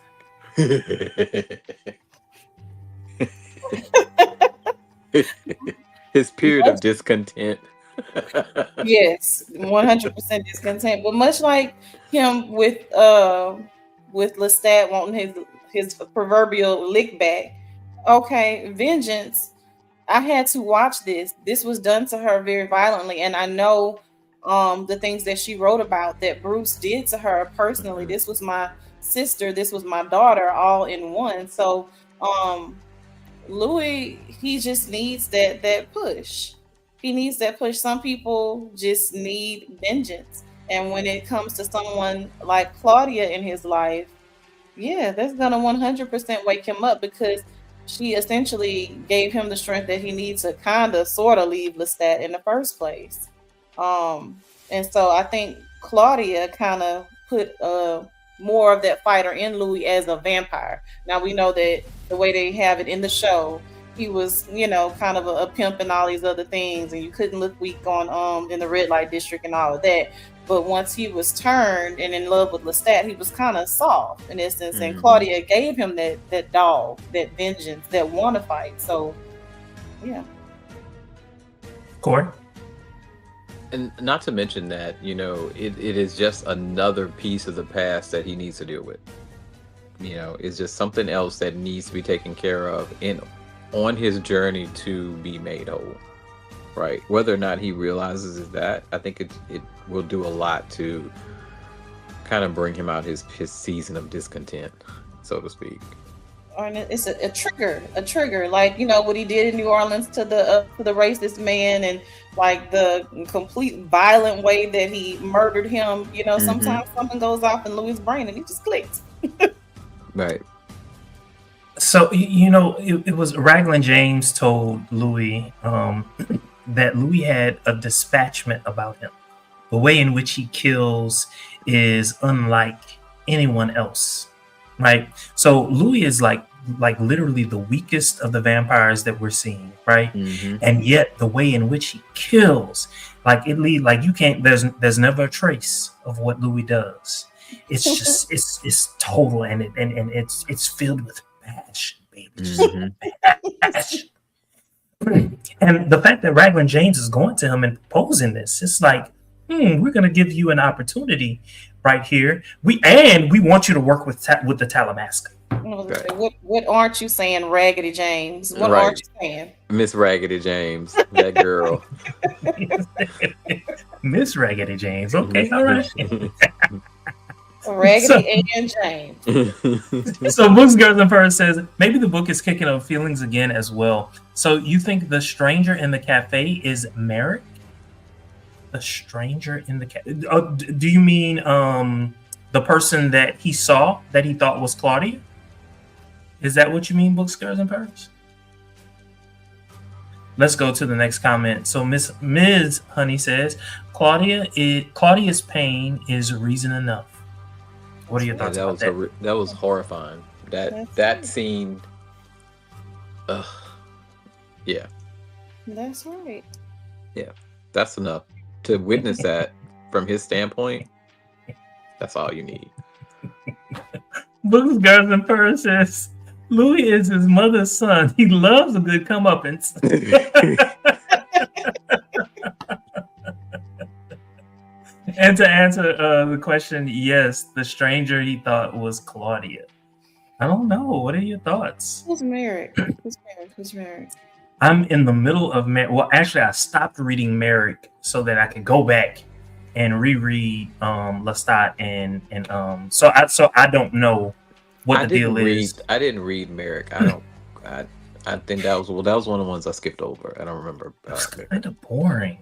His period of discontent. Yes, 100% discontent. But much like him with Lestat wanting his proverbial lick back, Okay, vengeance. I had to watch this. This was done to her very violently, and I know the things that she wrote about that Bruce did to her personally. Mhm. This was my sister, this was my daughter, all in one. So um Louis, he just needs that push. He needs that push. Some people just need vengeance. And when it comes to someone like Claudia in his life, yeah, that's gonna 100% wake him up because she essentially gave him the strength that he needs to kind of sort of leave Lestat in the first place. And so I think Claudia kind of put more of that fighter in Louis as a vampire. Now we know that the way they have it in the show, he was, kind of a pimp and all these other things, and you couldn't look weak on in the red light district and all of that. But once he was turned and in love with Lestat, he was kind of soft in essence. And Mhm. Claudia gave him that dog, that vengeance, that want to fight. So, yeah. Corey? And not to mention that, it is just another piece of the past that he needs to deal with. It's just something else that needs to be taken care of on his journey to be made whole. Right. Whether or not he realizes that, I think it will do a lot to kind of bring him out his season of discontent, so to speak. And it's a trigger, like what he did in New Orleans to the racist man, and like the complete violent way that he murdered him. Sometimes something goes off in Louis' brain and he just clicks. Right. So it was Raglan James told Louis that Louis had a dispatchment about him. The way in which he kills is unlike anyone else, right? So Louis is like literally the weakest of the vampires that we're seeing, right? Mm-hmm. And yet the way in which he kills, you can't. There's never a trace of what Louis does. It's just it's total, and it's filled with passion, baby. Just passion. And the fact that Raglan James is going to him and proposing this, it's like, we're going to give you an opportunity right here. We want you to work with the Talamasca. Okay. What aren't you saying, Raggedy James? What Right. aren't you saying? Miss Raggedy James, that girl. Miss Raggedy James. Okay, all right. Raggedy and James. So Books, Girls, and Furs says maybe the book is kicking up feelings again as well. So you think the stranger in the cafe is Merrick? The stranger in the cafe. Do you mean the person that he saw that he thought was Claudia? Is that what you mean, Books, Girls, and Furs? Let's go to the next comment. So Ms. Honey says Claudia's pain is reason enough. What are your thoughts about that? That was horrifying. That scene. Yeah. That's right. Yeah, that's enough to witness that from his standpoint. That's all you need. Books, Girls, and Furs says Louis is his mother's son. He loves a good comeuppance. And to answer the question, yes, the stranger he thought was Claudia. I don't know. What are your thoughts? Who's Merrick? Who's Merrick? I'm in the middle of Merrick. Well, actually, I stopped reading Merrick so that I could go back and reread Lestat and so I don't know what the deal is. I didn't read Merrick. I think that was one of the ones I skipped over. I don't remember. It was kind of boring.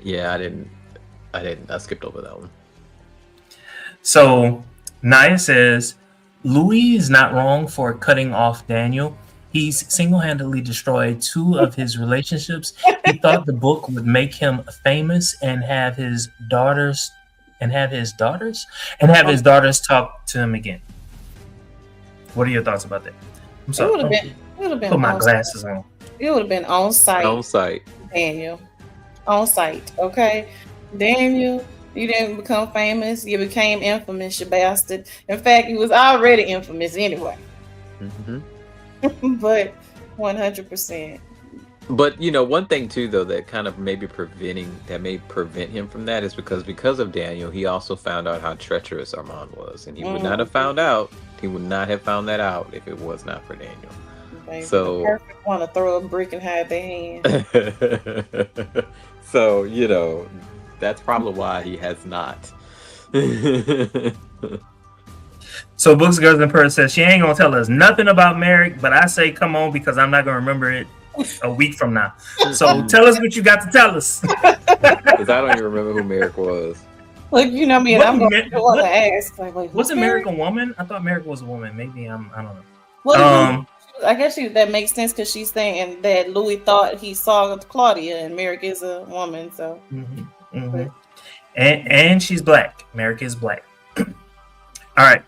Yeah, I didn't. I skipped over that one. So Naya says Louis is not wrong for cutting off Daniel. He's single-handedly destroyed 2 of his relationships. He thought the book would make him famous and have his daughters talk to him again. What are your thoughts about that? I'm sorry. It would have been put my glasses on. It would have been on site. On site. Daniel. On site. Okay. Daniel, you didn't become famous. You became infamous, you bastard. In fact, you was already infamous anyway. Mm-hmm. But 100%. But one thing too, though, that kind of may prevent him from that is because of Daniel, he also found out how treacherous Armand was, and he would not have found out. He would not have found that out if it was not for Daniel. Baby, So the perfect one to throw a brick and hide their hand. So that's probably why he has not. So Books, Girls, and Purrs says she ain't gonna tell us nothing about Merrick, but I say come on because I'm not gonna remember it a week from now. So tell us what you got to tell us. Because I don't even remember who Merrick was. Look, you know me, and I'm going to ask. Like, wasn't Merrick a woman? I thought Merrick was a woman. Maybe I don't know. Well, I guess that makes sense because she's saying that Louis thought he saw Claudia, and Merrick is a woman. So, and she's black. Merrick is black. All right.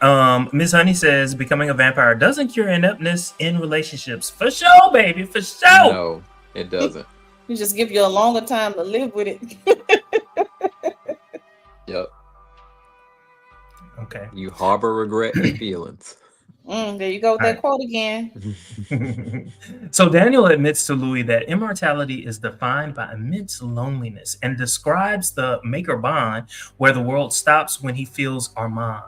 Miss Honey says becoming a vampire doesn't cure ineptness in relationships. For sure, baby. For sure. No, it doesn't. You just give you a longer time to live with it. Yep. Okay. You harbor regret and feelings. There you go with that quote again. So Daniel admits to Louis that immortality is defined by immense loneliness and describes the maker bond where the world stops when he feels Armand.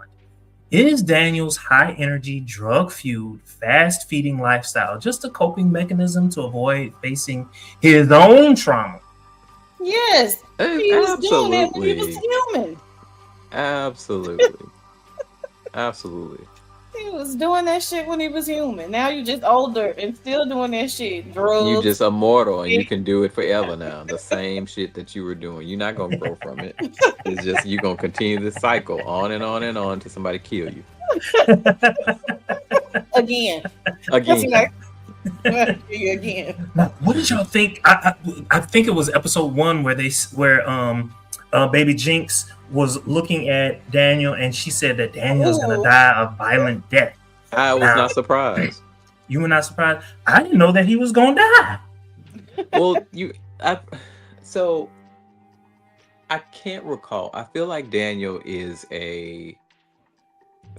Is Daniel's high energy, drug fueled, fast feeding lifestyle just a coping mechanism to avoid facing his own trauma? Yes. He was doing it when he was human. Absolutely. Absolutely. He was doing that shit when he was human. Now you just older and still doing that shit. Drugs. You just immortal and you can do it forever now. The same shit that you were doing. You're not gonna grow from it. It's just you're gonna continue this cycle on and on and on till somebody kill you. Again. Again. Now, what did y'all think? I think it was episode 1 where Baby Jinx was looking at Daniel and she said that Daniel's gonna die a violent death. I was not surprised. You were not surprised? I didn't know that he was gonna die. Well, so I can't recall. I feel like Daniel is a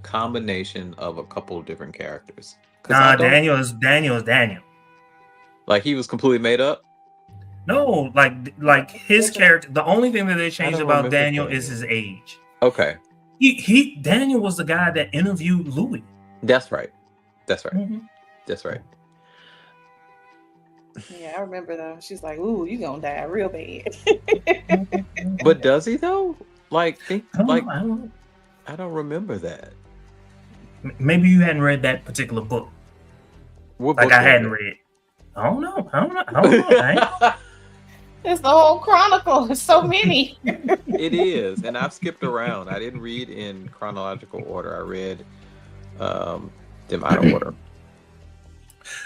combination of a couple of different characters. Nah, Daniel is Daniel. Like he was completely made up? No, like his character. The only thing that they changed about Daniel is his age. Okay. Daniel was the guy that interviewed Louis. That's right. That's right. Yeah, I remember though. She's like, "Ooh, you gonna die real bad." But does he though? Like, I don't remember that. Maybe you hadn't read that particular book. What like book I hadn't read. I don't know. It's the whole chronicle. There's so many. It is, and I've skipped around. I didn't read in chronological order. I read them out of order.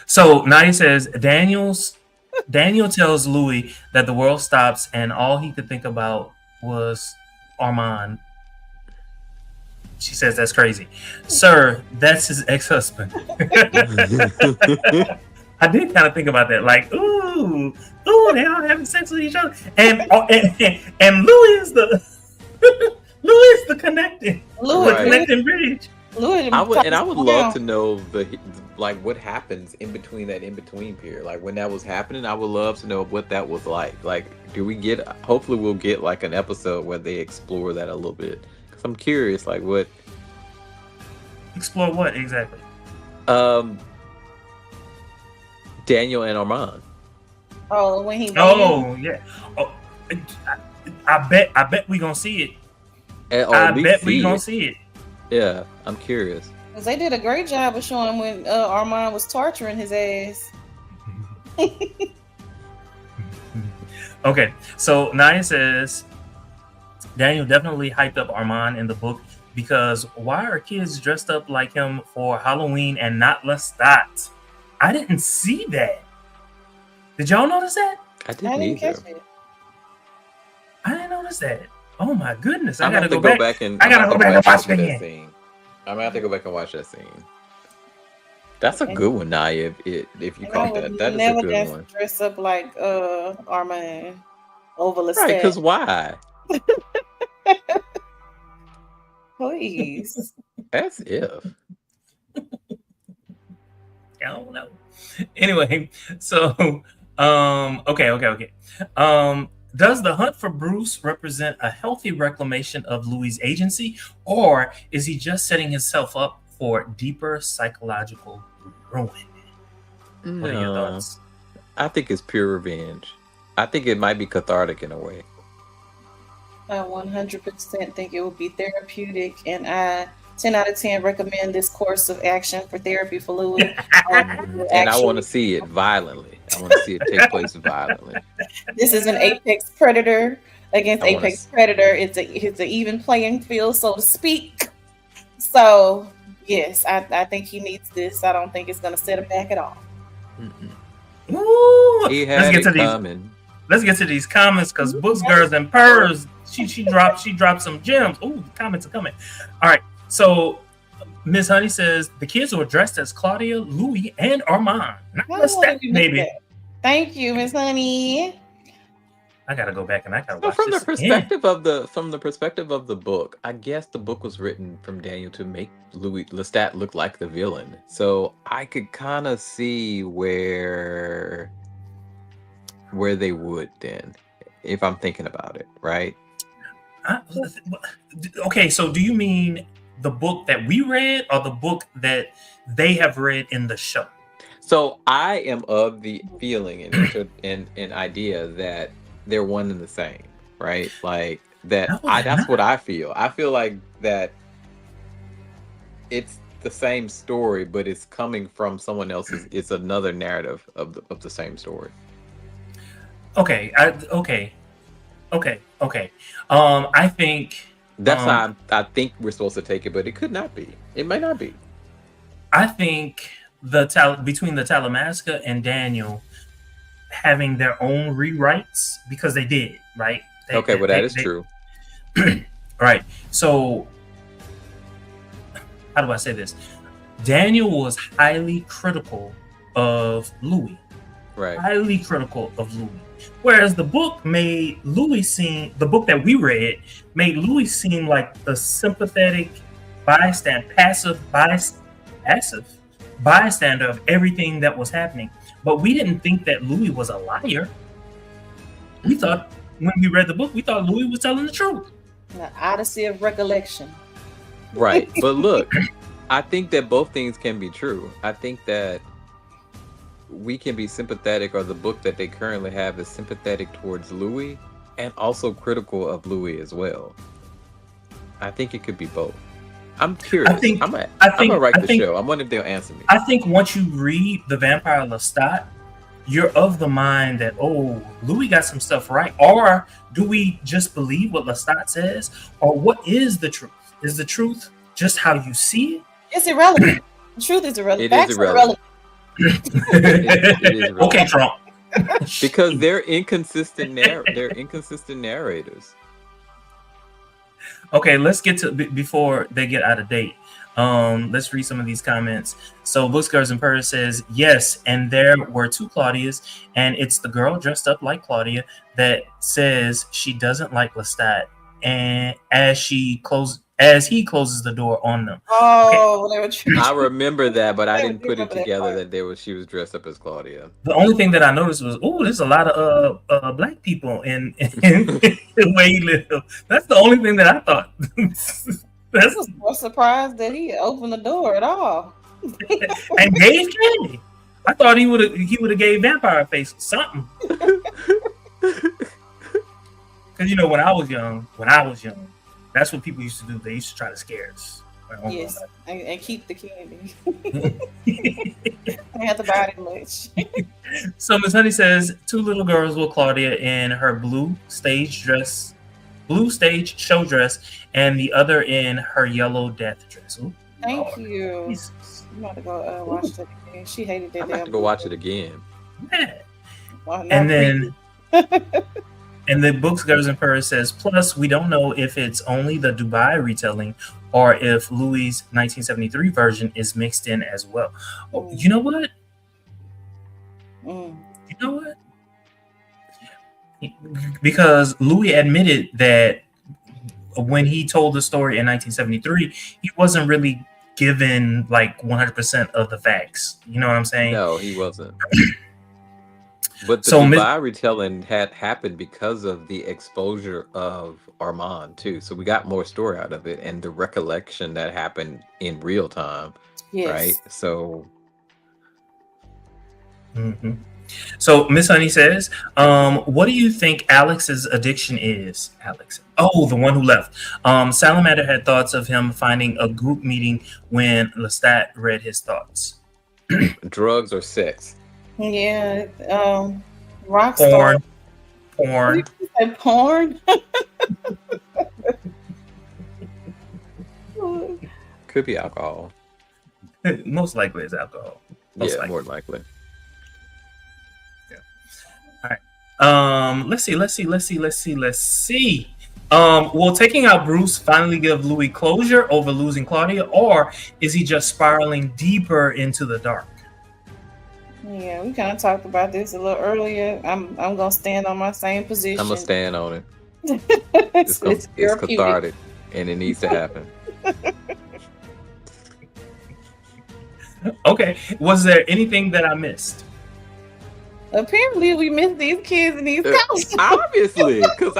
So Nadia says Daniel tells Louis that the world stops and all he could think about was Armand. She says that's crazy. Sir, that's his ex-husband. I did kind of think about that. Like, ooh, they all having sex with each other. And Louis is the connecting bridge. I would love to know what happens in between period. Like when that was happening, I would love to know what that was like. Like, hopefully we'll get like an episode where they explore that a little bit. Cause I'm curious, like what. Explore what exactly? Daniel and Armand. Oh, when he. Oh yeah. Oh, I bet we gonna see it. I bet we gonna see it. Yeah, I'm curious. Because they did a great job of showing when Armand was torturing his ass. Okay, so Naya says Daniel definitely hyped up Armand in the book because why are kids dressed up like him for Halloween and not Lestat? I didn't see that. Did y'all notice that? I didn't catch it. I didn't notice that. Oh my goodness! I gotta go back and watch it again. I'm gonna have to go back and watch that scene. That's a good one, Naya. If you caught that, that is a good one. Dress up like Armand over Lestat. Right? Because why? Please. As if. I don't know. Anyway, so Okay. Does the hunt for Bruce represent a healthy reclamation of Louis' agency, or is he just setting himself up for deeper psychological ruin? What are your No, thoughts? I think it's pure revenge. I think it might be cathartic in a way. I 100% think it would be therapeutic, and I 10 out of 10 recommend this course of action for therapy for Louis. And I want to see it violently. I want to see it take place violently. This is an apex predator against I wanna apex predator. It's an even playing field, so to speak. So yes, I think he needs this. I don't think it's going to set him back at all. Ooh, He let's had get it to these. coming. Let's get to these comments because Books, Girls, and Purrs. She dropped some gems. Ooh, the comments are coming. All right, so Miss Honey says the kids were dressed as Claudia, Louis, and Armand. Not Oh, Lestat, you missed maybe. that. Thank you, Miss Honey. I gotta go back and I gotta So watch from the this again. perspective of the book, I guess the book was written from Daniel to make Louis Lestat look like the villain. So I could kind of see where they would then, if I'm thinking about it, right? Okay, so do you mean the book that we read or the book that they have read in the show? So I am of the feeling and idea that they're one and the same, right? Like that. No, they're That's not. what I feel. I feel like that it's the same story, but it's coming from someone else's. It's another narrative of the same story. Okay, okay. I think That's how I think we're supposed to take it, but it could not be. It may not be. I think between the Talamasca and Daniel having their own rewrites because they did, right? Okay, well that is true. Right. So how do I say this? Daniel was highly critical of Louis. Right. Highly critical of Louis. Whereas the book made Louis seem, the book that we read made Louis seem like the sympathetic passive bystander of everything that was happening. But we didn't think that Louis was a liar. We thought, when we read the book, we thought Louis was telling the truth. The Odyssey of Recollection. Right. But look, I think that both things can be true. I think that we can be sympathetic, or the book that they currently have is sympathetic towards Louis and also critical of Louis as well. I think it could be both. I'm curious. I'm gonna write the show. I'm wondering if they'll answer me. I think once you read the Vampire Lestat, you're of the mind that, oh, Louis got some stuff right. Or do we just believe what Lestat says? Or what is the truth? Is the truth just how you see it? It's irrelevant. The truth is irrelevant. It is irrelevant. It is irrelevant. Okay, Trump. Because they're inconsistent. They're inconsistent narrators. Okay, let's get to before they get out of date. Let's read some of these comments. So Books, Girls, and Purrs says yes, and there were two Claudias, and it's the girl dressed up like Claudia that says she doesn't like Lestat, and as he closes the door on them. Oh, okay. I remember that, but I didn't put it together that she was dressed up as Claudia. The only thing that I noticed was, there's a lot of black people in the way he lived. That's the only thing that I thought. I was more surprised that he opened the door at all. And gave candy. I thought he would have gave Vampire Face something. Because when I was young, that's what people used to do. They used to try to scare us. Yes, and keep the candy. I had to buy it much. So Miss Honey says 2 little girls with Claudia in her blue stage show dress, and the other in her yellow death dress. Ooh, Thank Lord. you. Jesus. I'm about to go watch that again. She hated that. I'm about to go watch it again. Yeah. Well, And then and the Books, Girls, and Purrs says, plus we don't know if it's only the Dubai retelling or if Louis' 1973 version is mixed in as well. Oh, you know what? You know what? Because Louis admitted that when he told the story in 1973, he wasn't really given like 100% of the facts. You know what I'm saying? No, he wasn't. But the So Dubai retelling had happened because of the exposure of Armand too. So we got more story out of it and the recollection that happened in real time, right? Yes. So Mhm. So Miss Honey says, what do you think Alex's addiction is? Alex. Oh, the one who left. Salamander had thoughts of him finding a group meeting when Lestat read his thoughts. drugs or sex? Yeah. Rockstar. Porn. Did you say porn? Could be alcohol. Most likely it's alcohol. Most likely. More likely. All right. Let's see. Will taking out Bruce finally give Louis closure over losing Claudia, or is he just spiraling deeper into the dark? Yeah, we kind of talked about this a little earlier. I'm gonna stand on my same position. I'm gonna stand on it. It's It's cathartic, and it needs to happen. Okay. Was there anything that I missed? Apparently, we missed these kids in these costumes. Obviously, because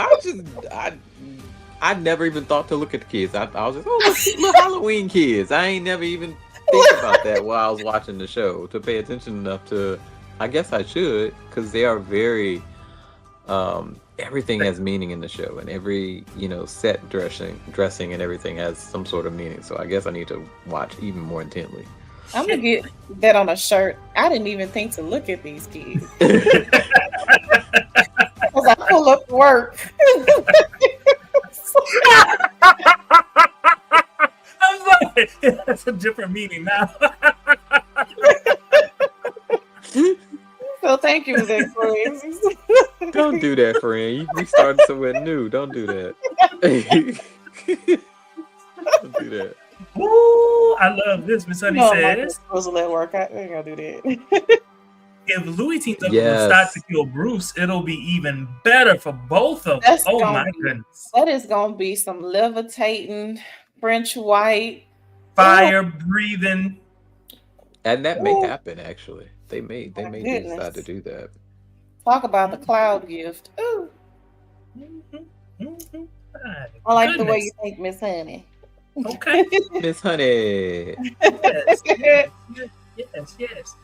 I never even thought to look at the kids. I was just, oh, look, Halloween kids. I ain't never even think about that while I was watching the show to pay attention enough to. I guess I should, because they are very. Everything has meaning in the show, and every set dressing and everything has some sort of meaning. So I guess I need to watch even more intently. I'm gonna get that on a shirt. I didn't even think to look at these kids. Because I pull up work. I'm sorry. That's a different meaning now. So thank you for that, friends. Don't do that, friend. We started somewhere new. Don't do that. Don't do that. Ooh, I love this. Miss Honey says, at work. I ain't gonna do that. if Louis teams up with Lestat to kill Bruce, it'll be even better for both of them. Oh my goodness. That is gonna be some levitating French white. Fire breathing. And that may happen, actually. They may decide to do that. Talk about the cloud gift. Ooh. I like the way you think, Miss Honey. Okay. Miss Honey. Yes.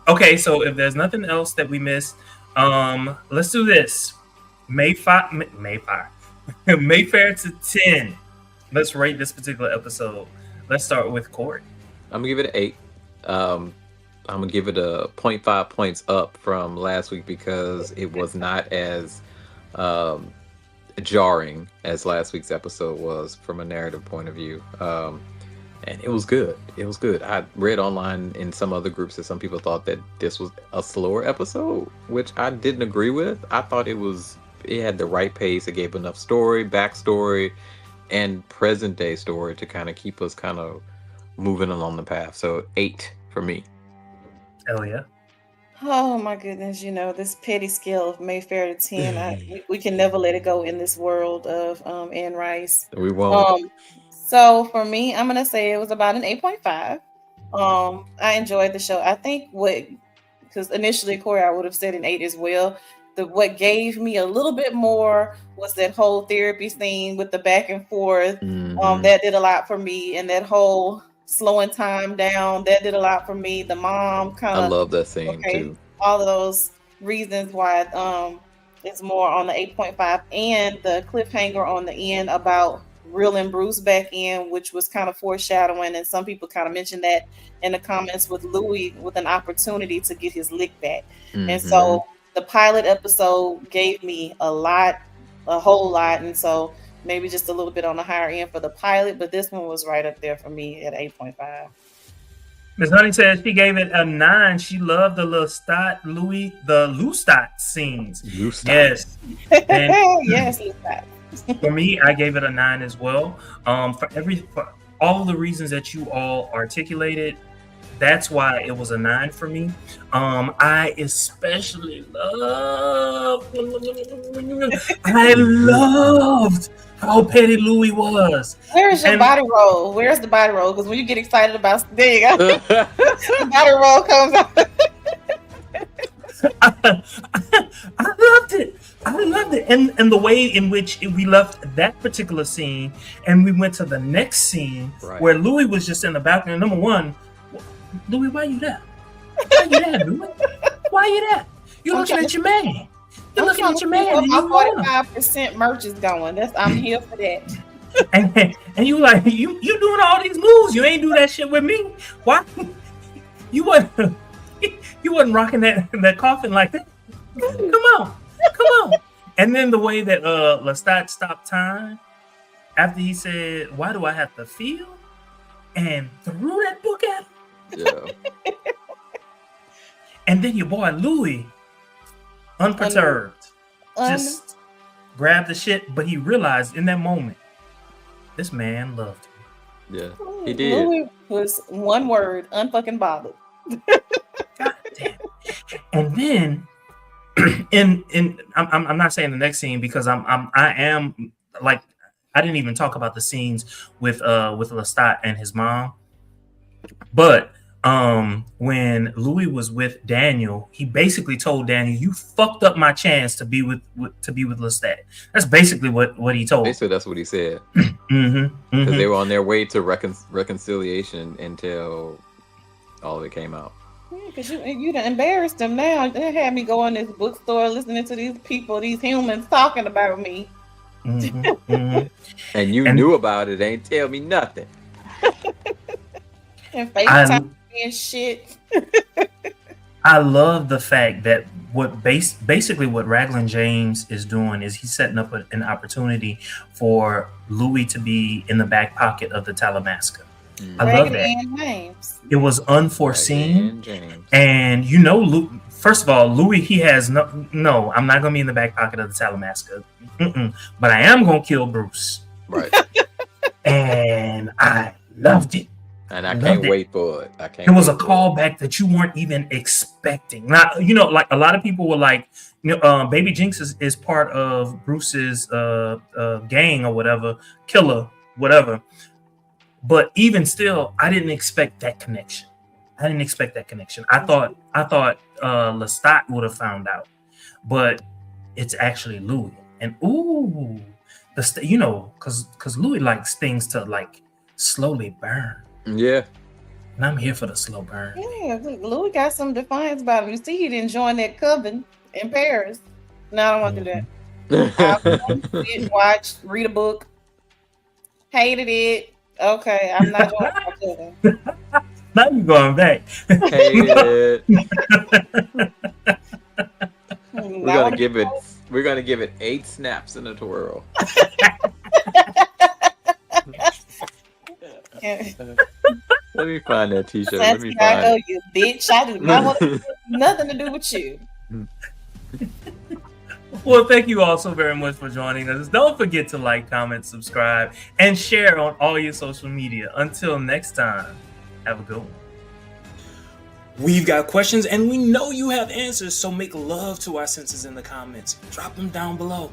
Okay, so if there's nothing else that we missed, let's do this. Mayfair to 10. Let's rate this particular episode. Let's start with Corey. I'm gonna give it an 8. I'm gonna give it a 0.5 points up from last week because it was not as jarring as last week's episode was from a narrative point of view. And it was good. I read online in some other groups that some people thought that this was a slower episode, which I didn't agree with. I thought it had the right pace. It gave enough story, backstory, and present day story to kind of keep us kind of moving along the path. So 8 for me. Hell yeah. Oh my goodness, this petty scale of Mayfair to 10, we can never let it go in this world of Anne Rice. We won't. So for me, I'm gonna say it was about an 8.5. I enjoyed the show. I think because initially, Corey, I would have said an 8 as well. What gave me a little bit more was that whole therapy scene with the back and forth. Mm-hmm. That did a lot for me, and that whole slowing time down, that did a lot for me. The mom kind of, I love that scene too. All of those reasons why it's more on the 8.5, and the cliffhanger on the end about reeling Bruce back in, which was kind of foreshadowing, and some people kind of mentioned that in the comments, with Louis with an opportunity to get his lick back. Mm-hmm. And so the pilot episode gave me a whole lot, and so maybe just a little bit on the higher end for the pilot, but this one was right up there for me at 8.5. Miss Honey says she gave it a 9. She loved the Lestat LOUSTAT'S scenes. Yes. Yes, Lestat. For me, I gave it a 9 as well. For all of the reasons that you all articulated, that's why it was a 9 for me. I especially loved how petty Louis was. Where's your body roll? Where's the body roll? Because when you get excited about the body roll comes out. I loved it. I loved it. And the way in which we left that particular scene and we went to the next scene where Louis was just in the balcony. Number one, Louis, why you there? Why you there, Louis? Why you there? You're looking at your man. You're looking at your man. My 45% merch is going. I'm here for that. And you like you doing all these moves. You ain't do that shit with me. Why? You wasn't rocking that coffin like that. Come on. And then the way that Lestat stopped time after he said, "Why do I have to feel?" and threw that book at him. Yeah. And then your boy Louis, unperturbed, just grabbed the shit, but he realized in that moment, this man loved him. Yeah, he did. Louis was one word, unfucking bothered. God damn. And then I'm not saying the next scene because I am like I didn't even talk about the scenes with Lestat and his mom. But when Louis was with Daniel, he basically told Daniel, "You fucked up my chance to be with Lestat." That's basically what he told. Basically, that's what he said. Because they were on their way to reconciliation until all of it came out. Yeah, because you done embarrassed them now. They had me go in this bookstore listening to these people, these humans talking about me. And you knew about it, ain't tell me nothing. And FaceTime and shit. I love the fact that basically what Raglan James is doing is he's setting up an opportunity for Louis to be in the back pocket of the Talamasca. I love that. It was unforeseen, and first of all, Louis, he has no. I'm not gonna be in the back pocket of the Talamasca, but I am gonna kill Bruce. Right. And I loved it. And I can't wait for it. It was a callback that you weren't even expecting. Not, like a lot of people were like, Baby Jinx is part of Bruce's gang or whatever, killer, whatever. But even still, I didn't expect that connection. I thought Lestat would have found out, but it's actually Louis. And because Louis likes things to like slowly burn. Yeah. And I'm here for the slow burn. Yeah, Louis got some defiance about him. You see, he didn't join that coven in Paris. No, I don't want to do that. Sit, watch, read a book. Hated it. Okay, I'm not joining that coven. Now you're going back. Hated it. We're gonna give it 8 snaps in a twirl. Let me find that t-shirt. Let me find it. You bitch. I do not want nothing to do with you. Well, thank you all so very much for joining us. Don't forget to like, comment, subscribe, and share on all your social media. Until next time, have a good one. We've got questions and we know you have answers, so make love to our senses in the comments. Drop them down below.